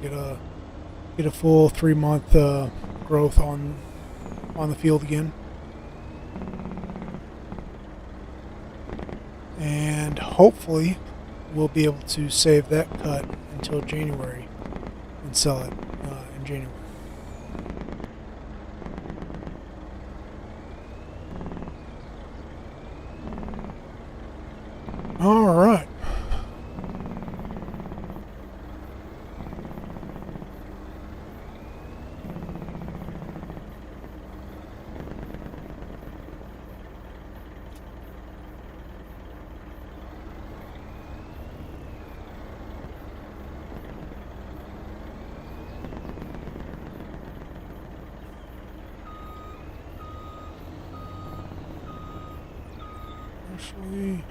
We'll get a full 3-month growth on the field again, and hopefully we'll be able to save that cut until January and sell it in January. All right. way.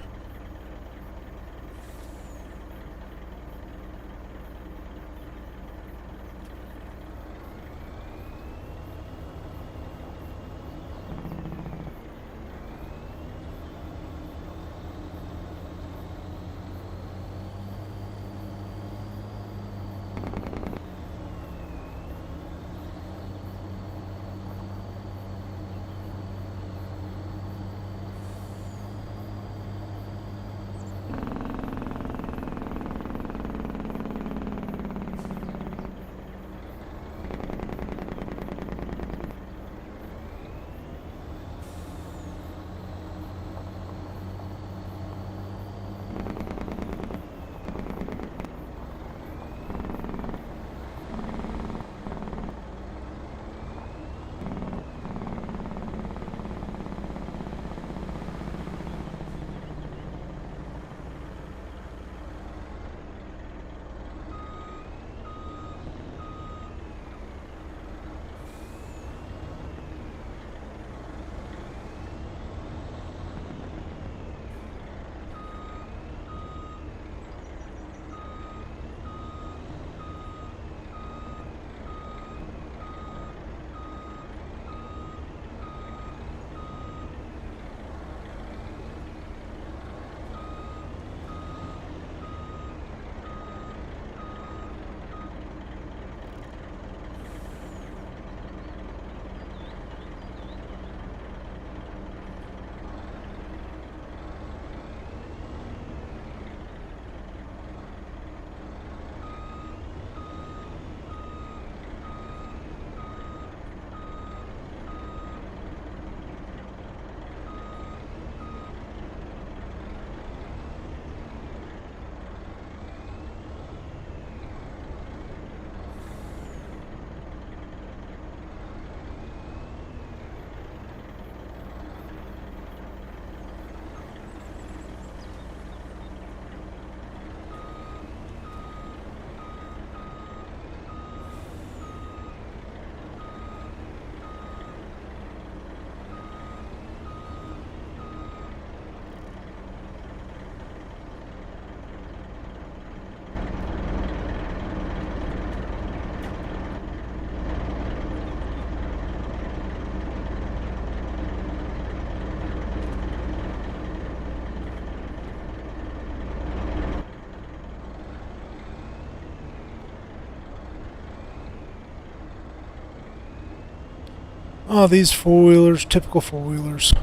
Oh, these four-wheelers, typical four-wheelers.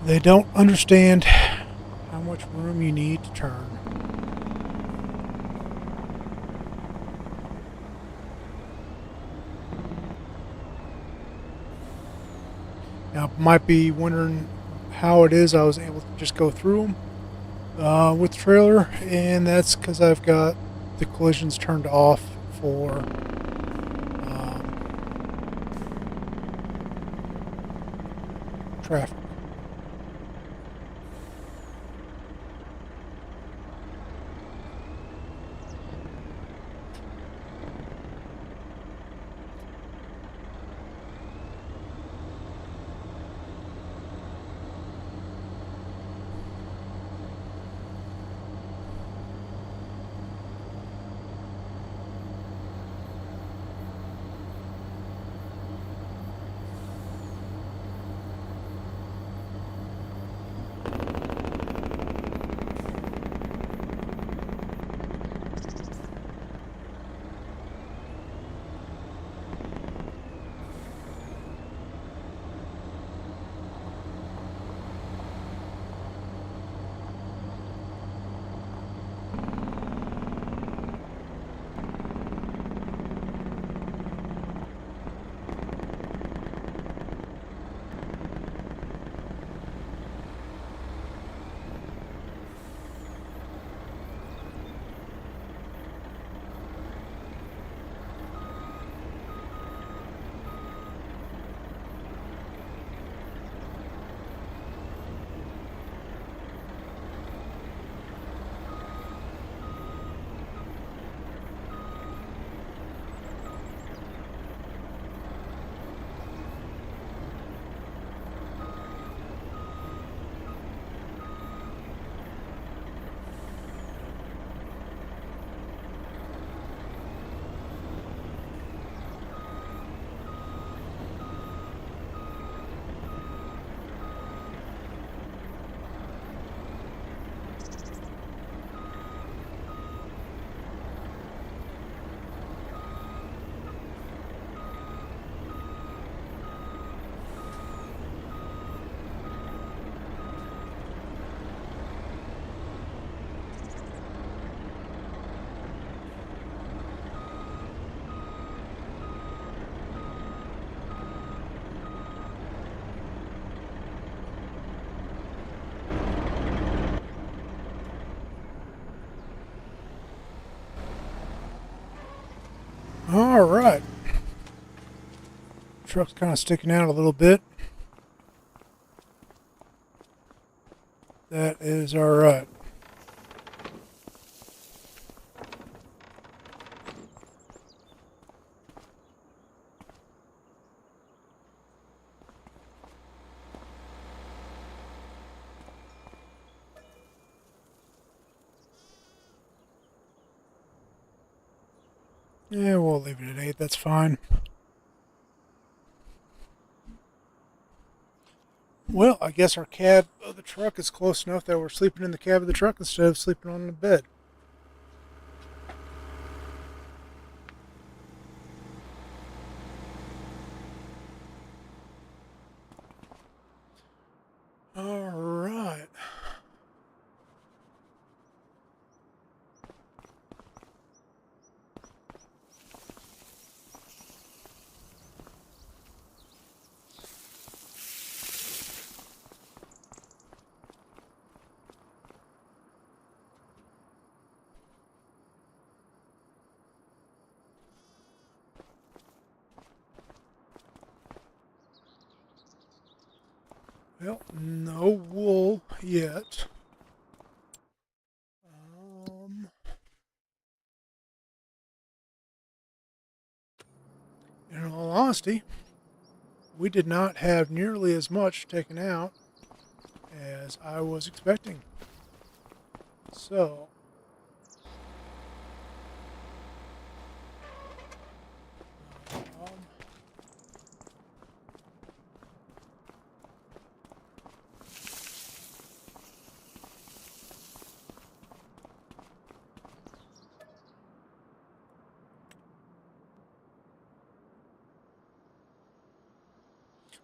They don't understand how much room you need to turn. Now, might be wondering how it is I was able to just go through them with the trailer, and that's because I've got the collisions turned off for traffic. All right. Truck's kind of sticking out a little bit. That is all right. Yeah, we'll leave it at 8. That's fine. Well, I guess our cab of the truck is close enough that we're sleeping in the cab of the truck instead of sleeping on the bed. All right. Well, no wool yet. In all honesty, we did not have nearly as much taken out as I was expecting. So,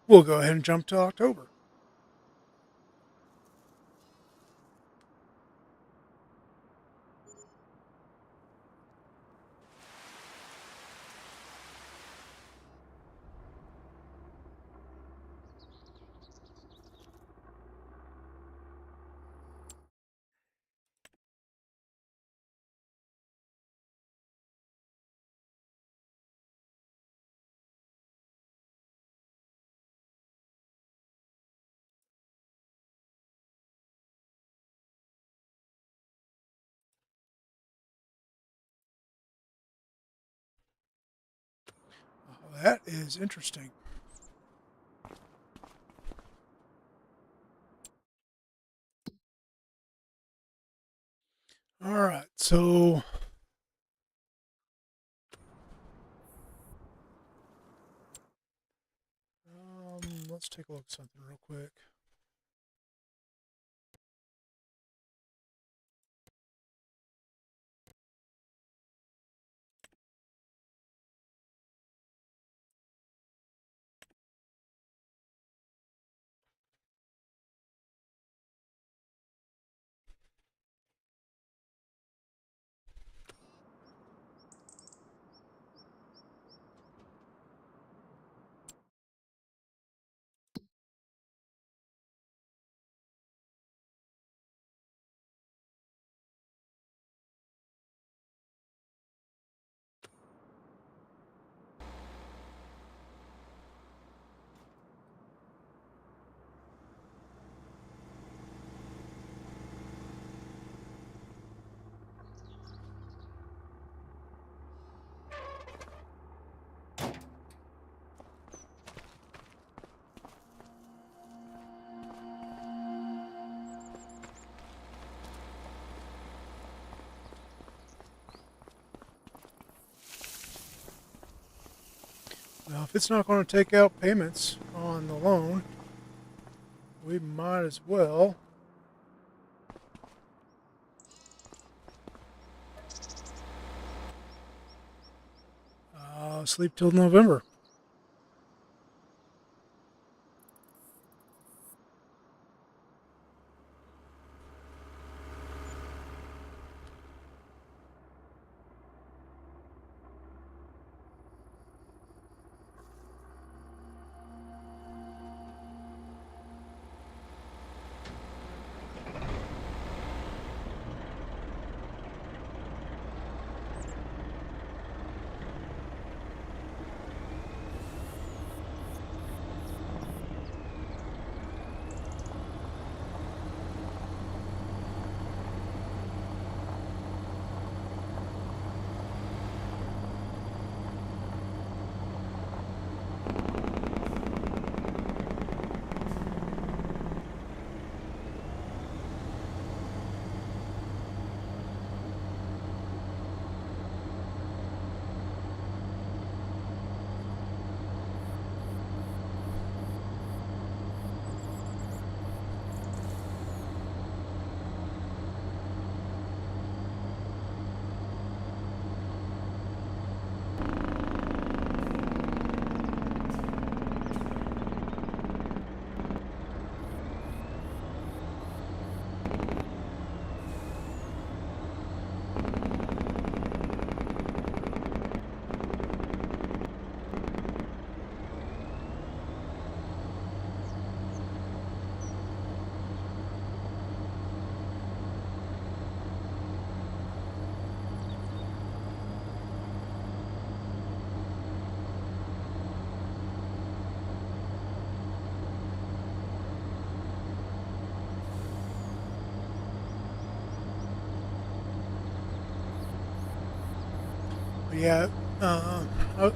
we'll go ahead and jump to October. Oh, that is interesting. All right, so let's take a look at something real quick. Now, if it's not going to take out payments on the loan, we might as well sleep till November. Yeah, I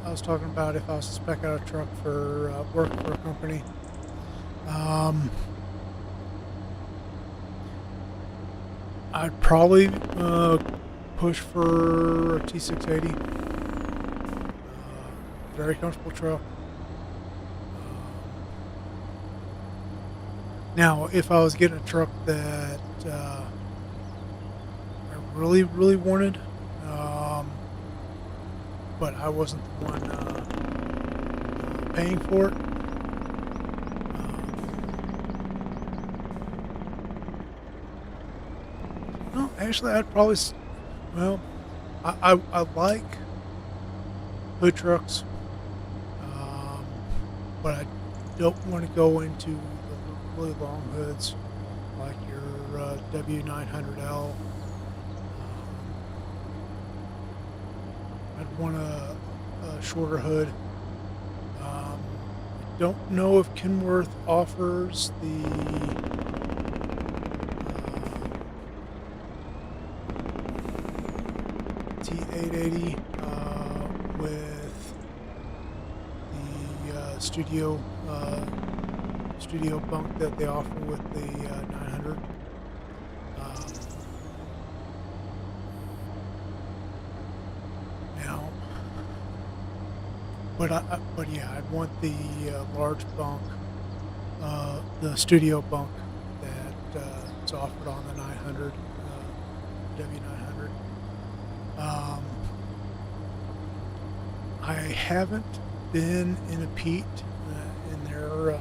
was talking about if I was to spec out a truck for work for a company. Um, I'd probably push for a T680. Very comfortable truck. Now, if I was getting a truck that I really, really wanted, but I wasn't the one paying for it, no, actually, I'd probably, well, I like hood trucks, um, but I don't want to go into the really long hoods like your W900L. I'd want a shorter hood. I don't know if Kenworth offers the T880 with the studio bunk that they offer with the 900. Now, but yeah, I'd want the large bunk, the studio bunk that is offered on the 900 W900. I haven't been in a Pete in their in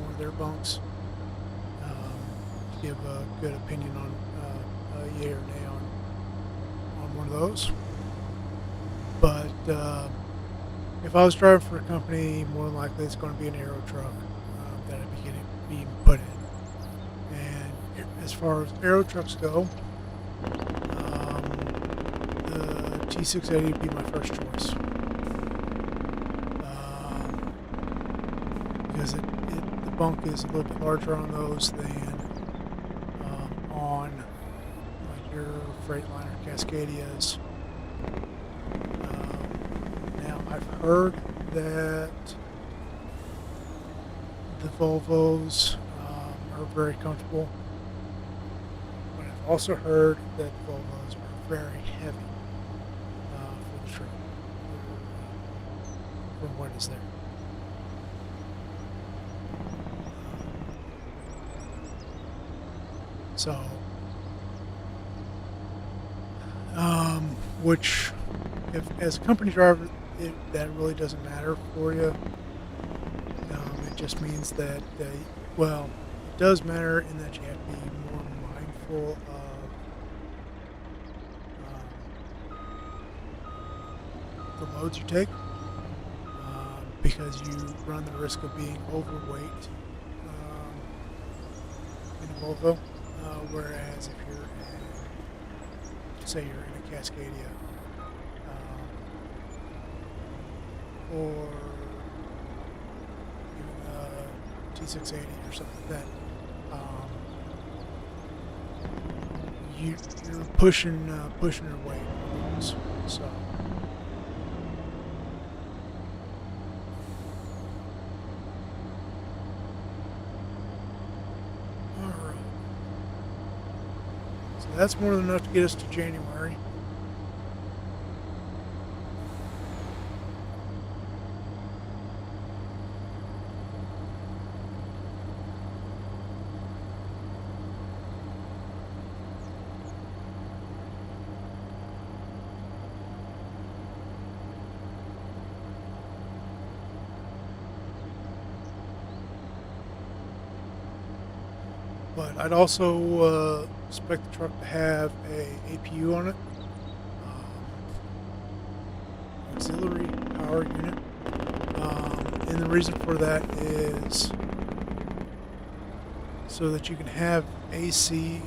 one of their bunks to give a good opinion on yay or nay on one of those. But if I was driving for a company, more than likely it's going to be an aero truck that I'd be being put in. And as far as aero trucks go, the T680 would be my first choice. Because the bunk is a little bit larger on those than on like your Freightliner Cascadias. Now I've heard that the Volvos are very comfortable, but I've also heard that Volvos are very heavy for the trip for what is there. So, which, if as a company driver, that really doesn't matter for you. It just means that, well, it does matter in that you have to be more mindful of the loads you take, because you run the risk of being overweight in a Volvo. Whereas if you're say you're in a Cascadia or even a T680 or something like that, you're pushing your weight on those. So. That's more than enough to get us to January. But I'd also expect the truck to have a APU on it, auxiliary power unit, and the reason for that is so that you can have AC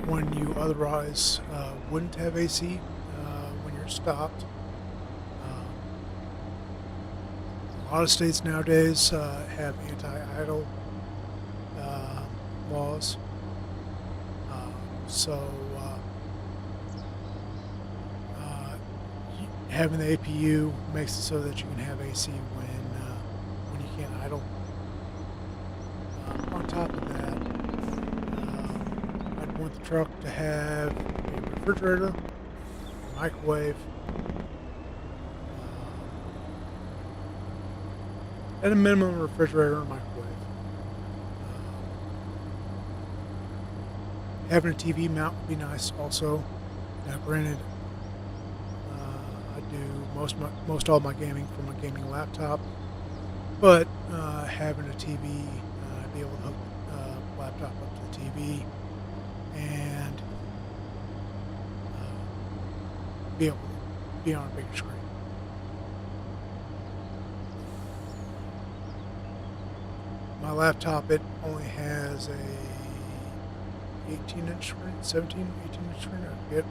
when you otherwise wouldn't have AC when you're stopped. A lot of states nowadays have anti-idle laws, so having the APU makes it so that you can have AC when you can't idle. On top of that, I'd want the truck to have a refrigerator, a microwave, at a minimum, a refrigerator and a microwave. Having a TV mount would be nice also. Now, granted, I do most all my gaming from a gaming laptop, but having a TV, be able to hook laptop up to the TV and be able to be on a bigger screen. My laptop, it only has a 18-inch screen, 18-inch screen, I forget.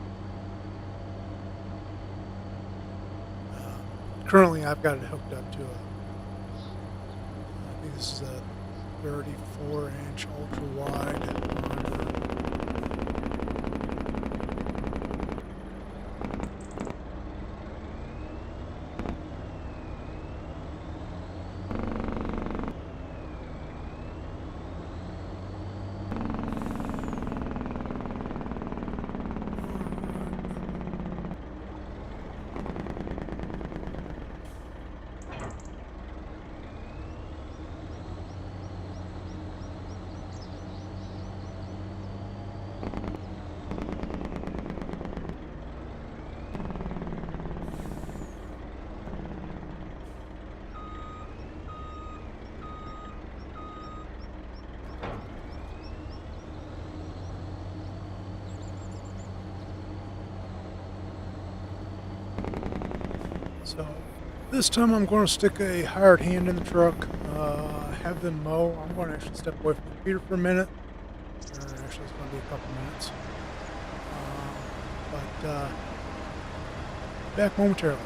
Currently, I've got it hooked up to I think this is a 34-inch ultra-wide monitor. So this time I'm going to stick a hired hand in the truck, have them mow. I'm going to actually step away from the computer for a minute. Actually, it's going to be a couple minutes. But back momentarily.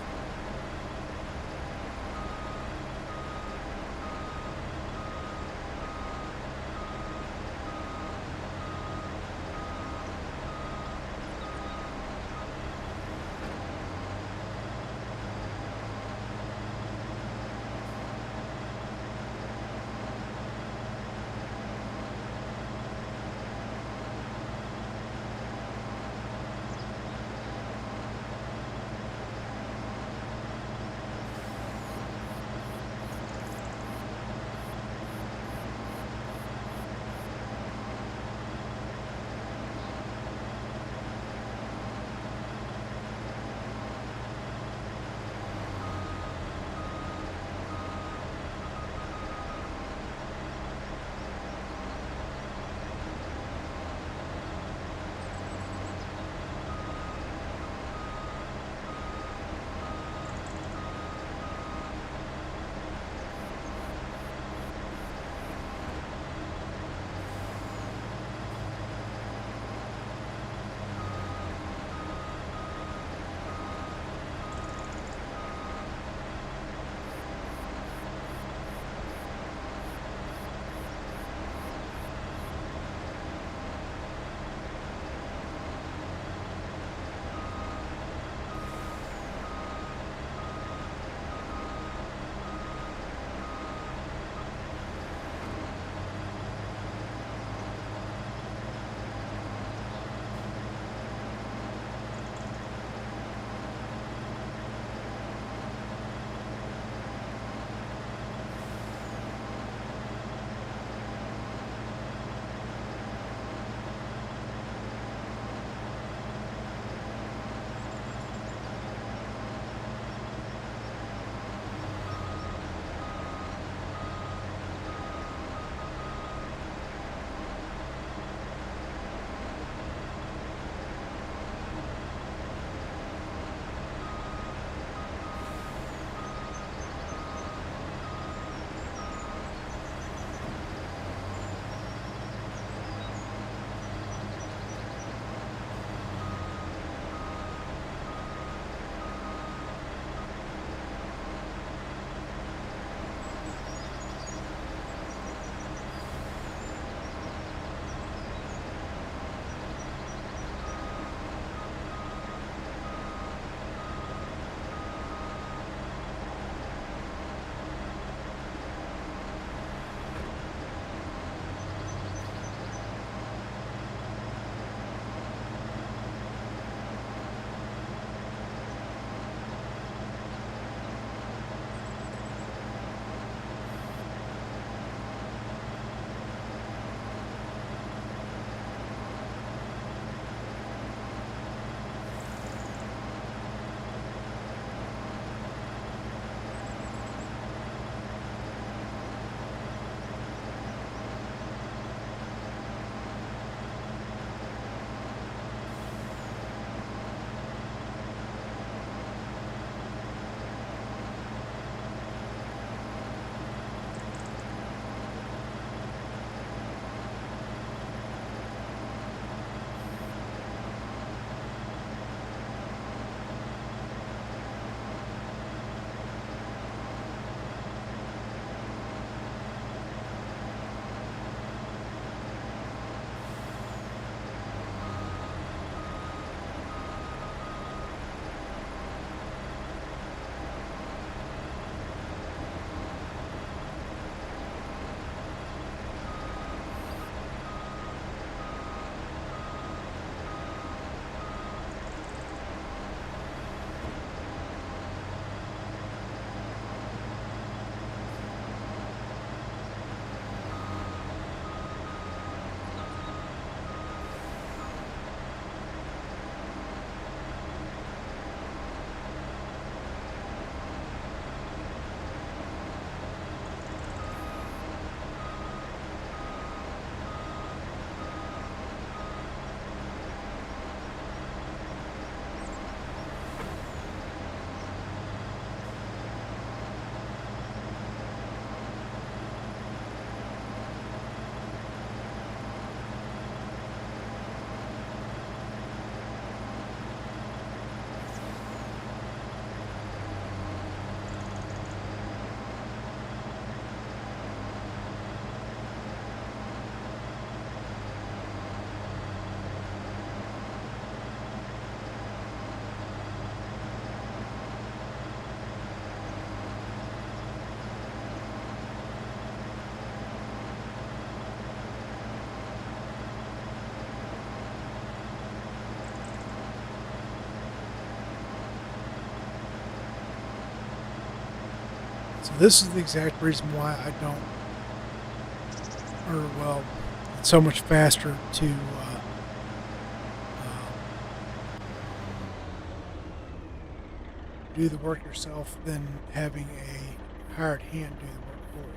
So this is the exact reason why I don't, or well, it's so much faster to do the work yourself than having a hired hand do the work for you.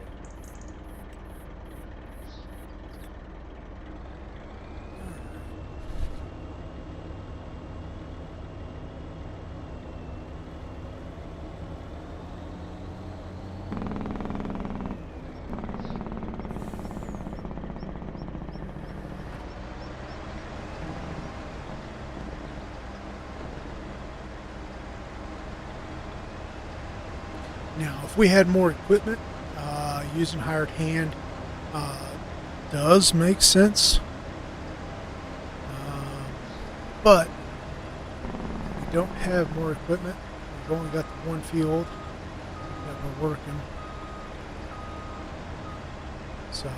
Now, if we had more equipment, using hired hand does make sense. But we don't have more equipment. We've only got the one field that we're working. So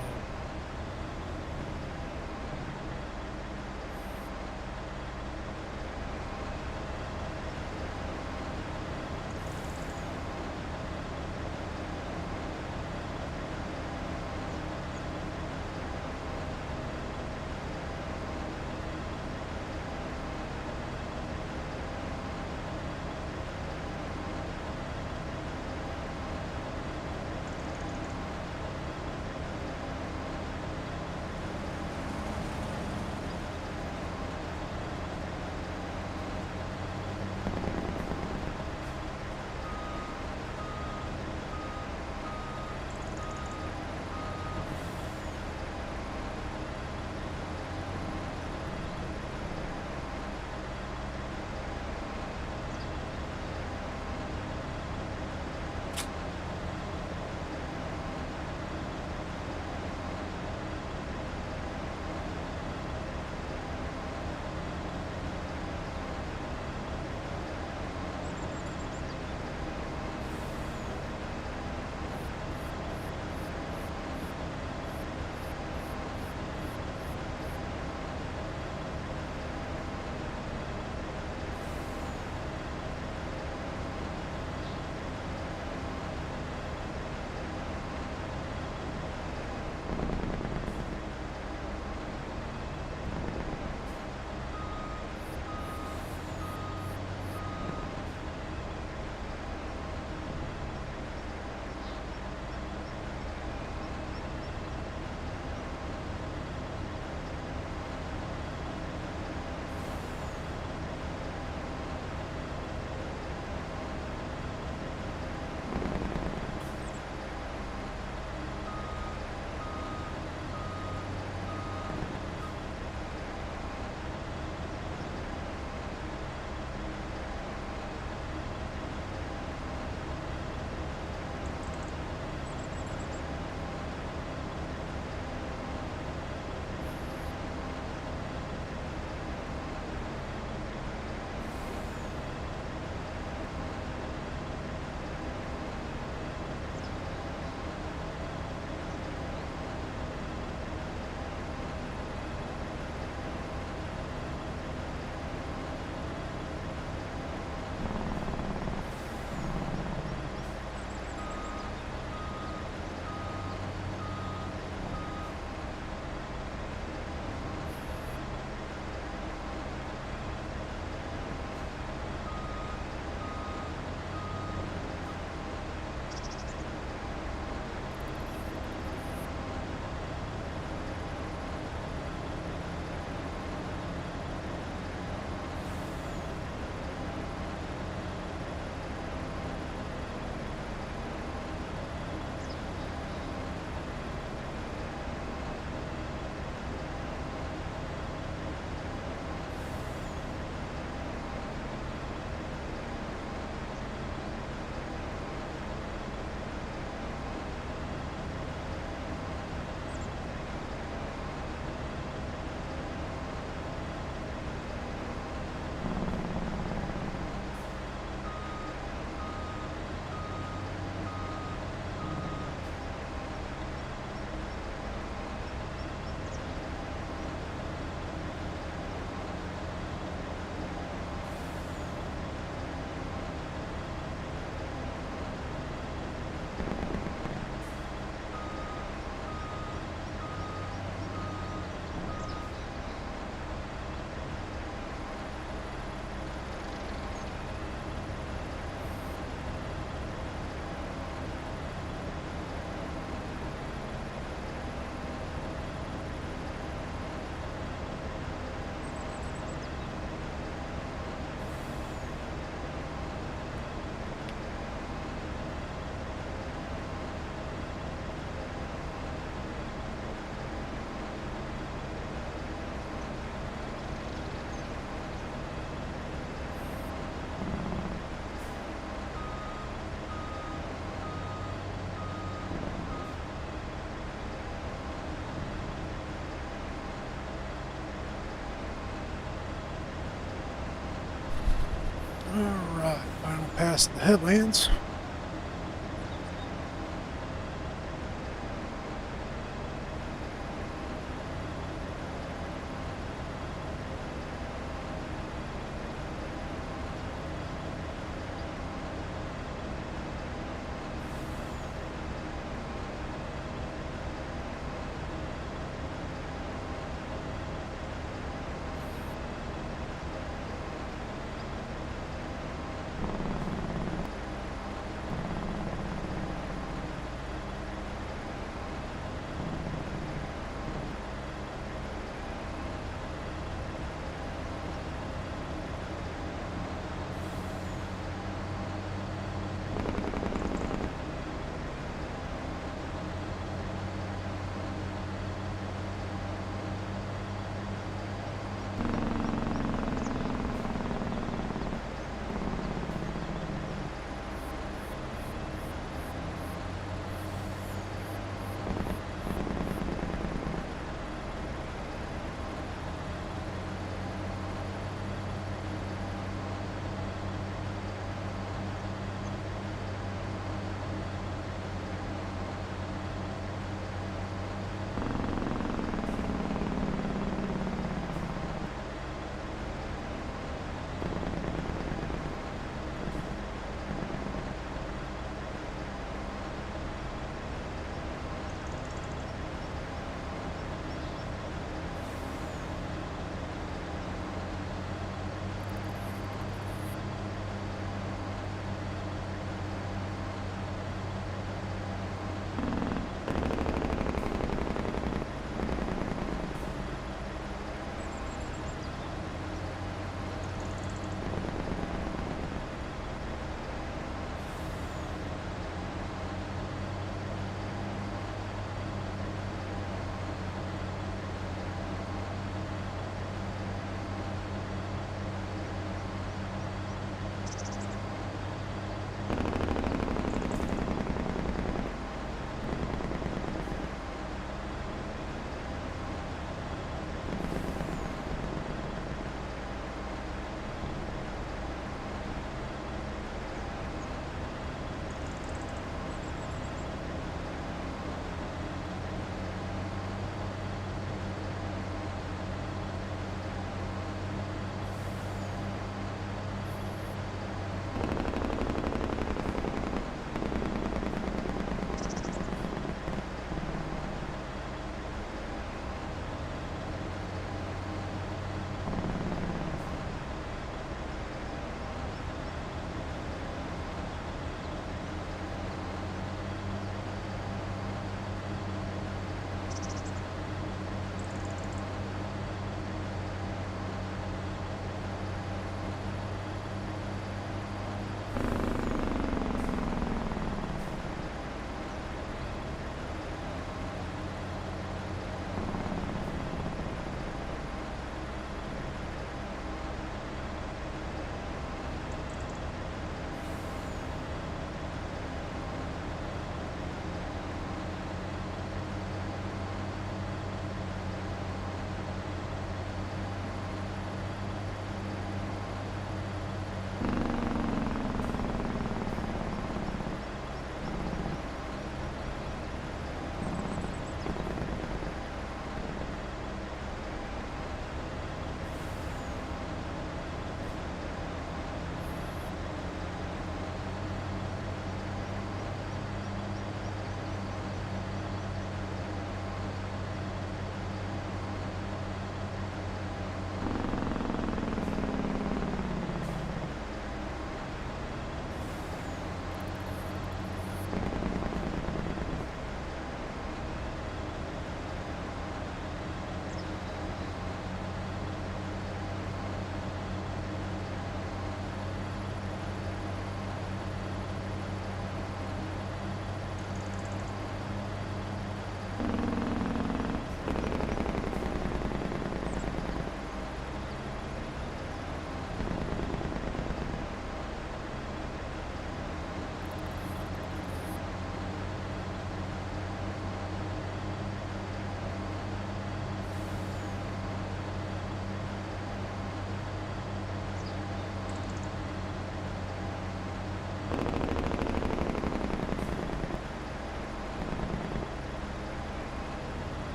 past the headlands.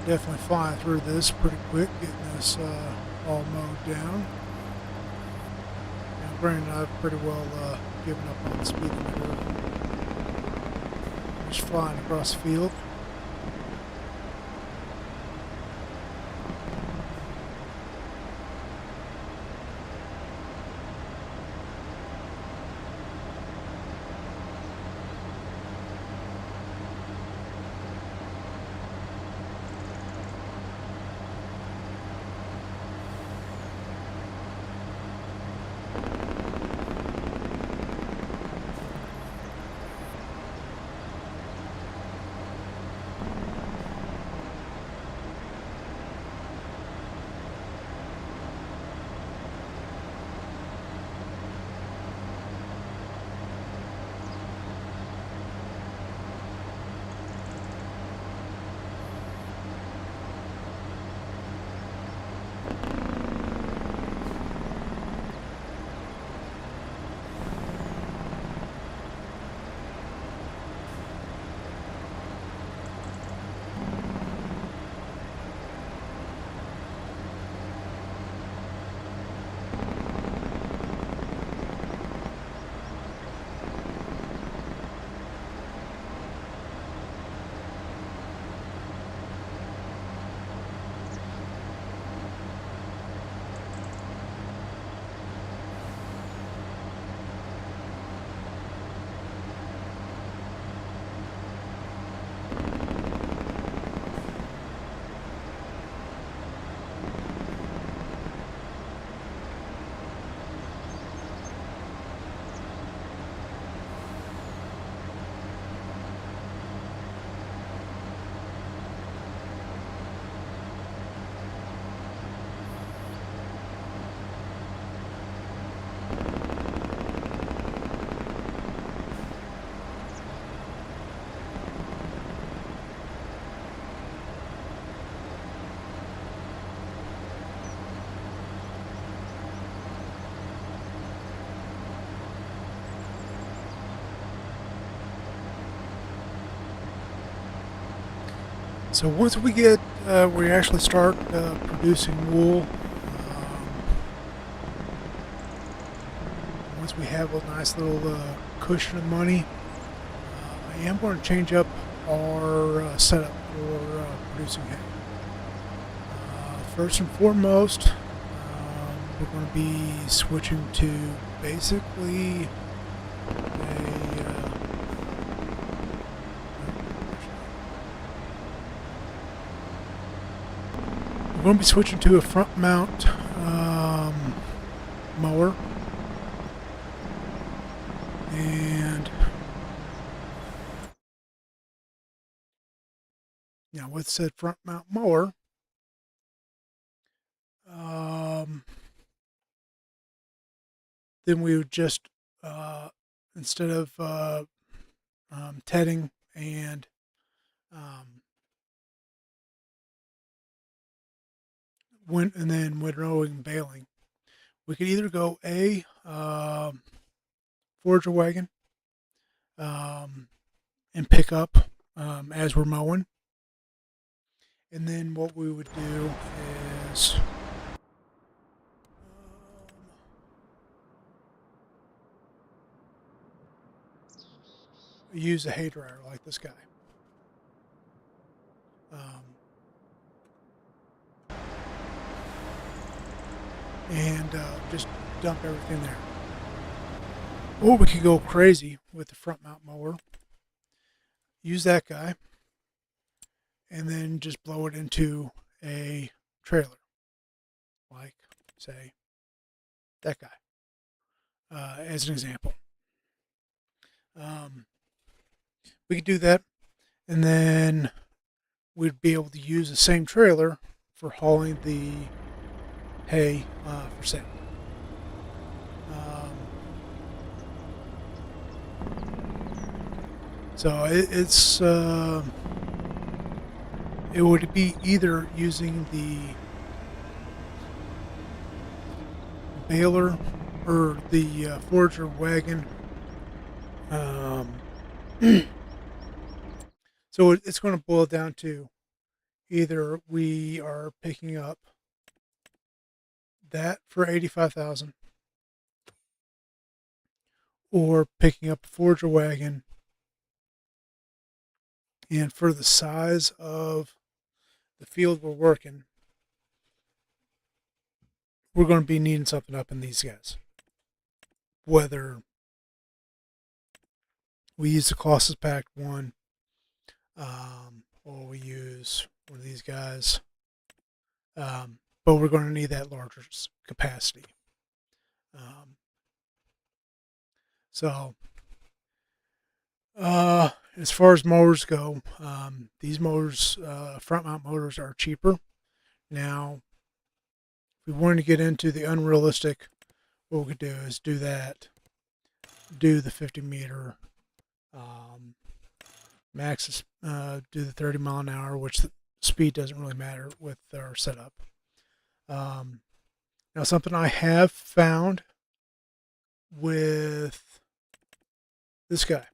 we're definitely flying through this pretty quick, getting this all mowed down. Now, granted, I've pretty well given up on the speed limiter. Just flying across the field. So once we actually start producing wool, once we have a nice little cushion of money, I am going to change up our setup for producing hay. First and foremost, we're going to be switching to basically we're going to be switching to a front mount mower, and now with said front mount mower, then we would just instead of tedding and then windrowing and baling, we could either go a forager wagon and pick up as we're mowing, and then what we would do is use a hay dryer like this guy. And just dump everything there. Or we could go crazy with the front mount mower, use that guy, and then just blow it into a trailer, like, say, that guy, as an example. We could do that, and then we'd be able to use the same trailer for hauling the hay for sale. So it would be either using the baler or the forager wagon. So it's going to boil down to either we are picking up that for 85,000 or picking up a Forger wagon, and for the size of the field we're working, we're going to be needing something up in these guys. Whether we use the closest packed one, or we use one of these guys, but we're going to need that larger capacity. So as far as motors go, these motors, front mount motors, are cheaper. Now, if we wanted to get into the unrealistic, what we could do is do that, do the 50 meter, max, do the 30 mile an hour, which the speed doesn't really matter with our setup. Now, something I have found with this guy,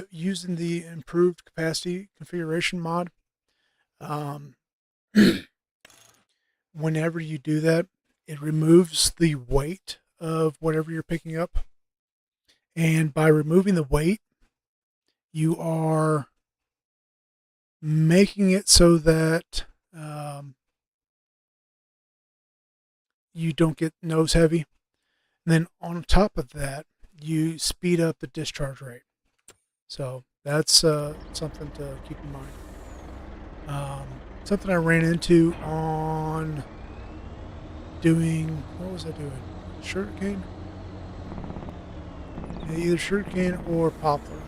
using the improved capacity configuration mod, whenever you do that, it removes the weight of whatever you're picking up. And by removing the weight, you are making it so that you don't get nose heavy. And then on top of that, you speed up the discharge rate. So that's something to keep in mind. Something I ran into on doing, what was I doing? Sugarcane? Either sugarcane or poplar.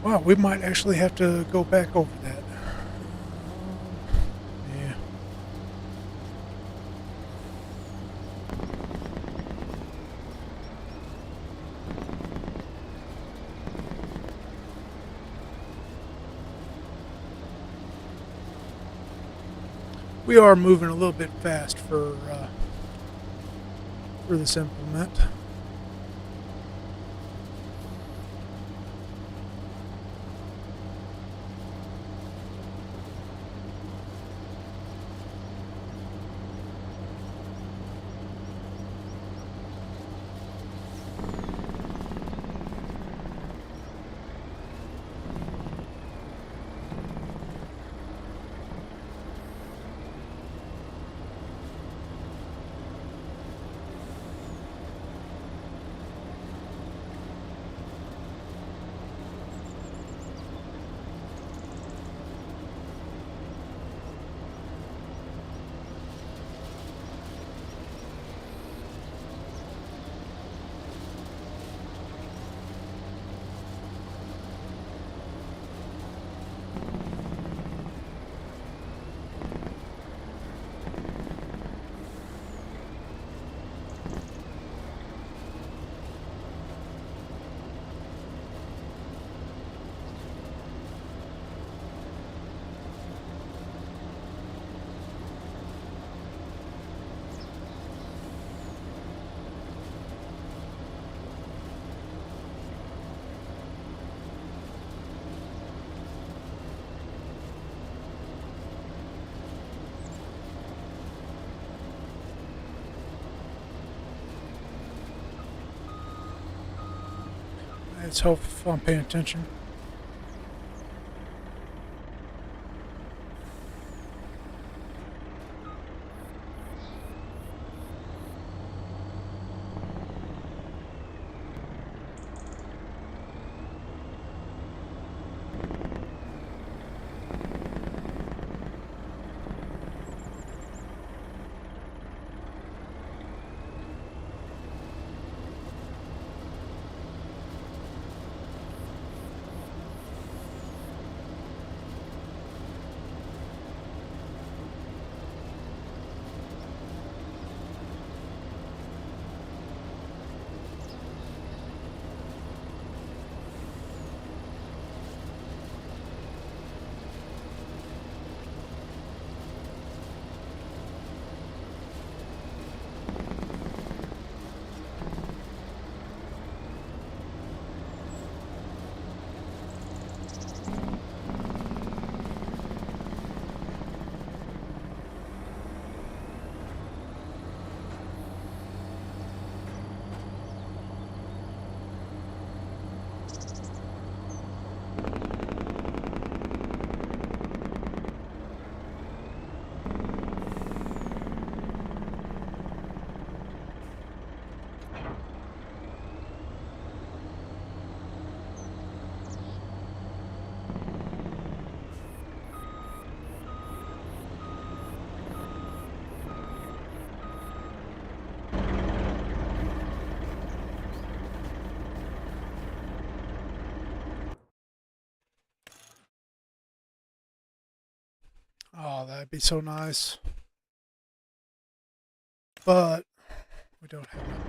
Wow, we might actually have to go back over that. Yeah. We are moving a little bit fast for this implement. Let's hope if I'm paying attention. Oh, that'd be so nice. But we don't have that.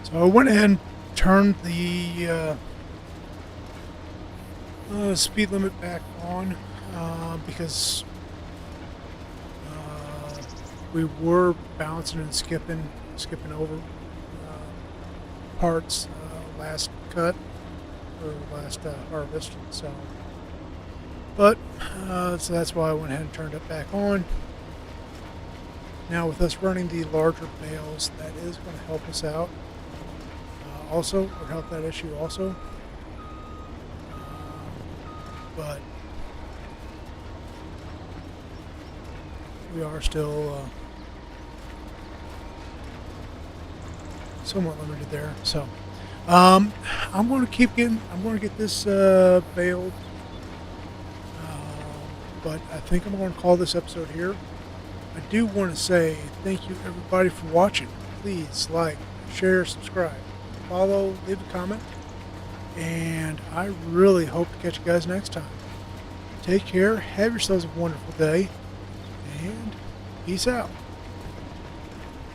So I went ahead and turned the speed limit back on because we were bouncing and skipping over parts last cut or last harvest. So, but so that's why I went ahead and turned it back on. Now with us running the larger bales, that is going to help us out also, or help that issue also. But we are still somewhat limited there. So I'm going to get this baled. But I think I'm going to call this episode here. I do want to say thank you everybody for watching. Please like, share, subscribe, follow, leave a comment, and I really hope to catch you guys next time. Take care, have yourselves a wonderful day, and peace out.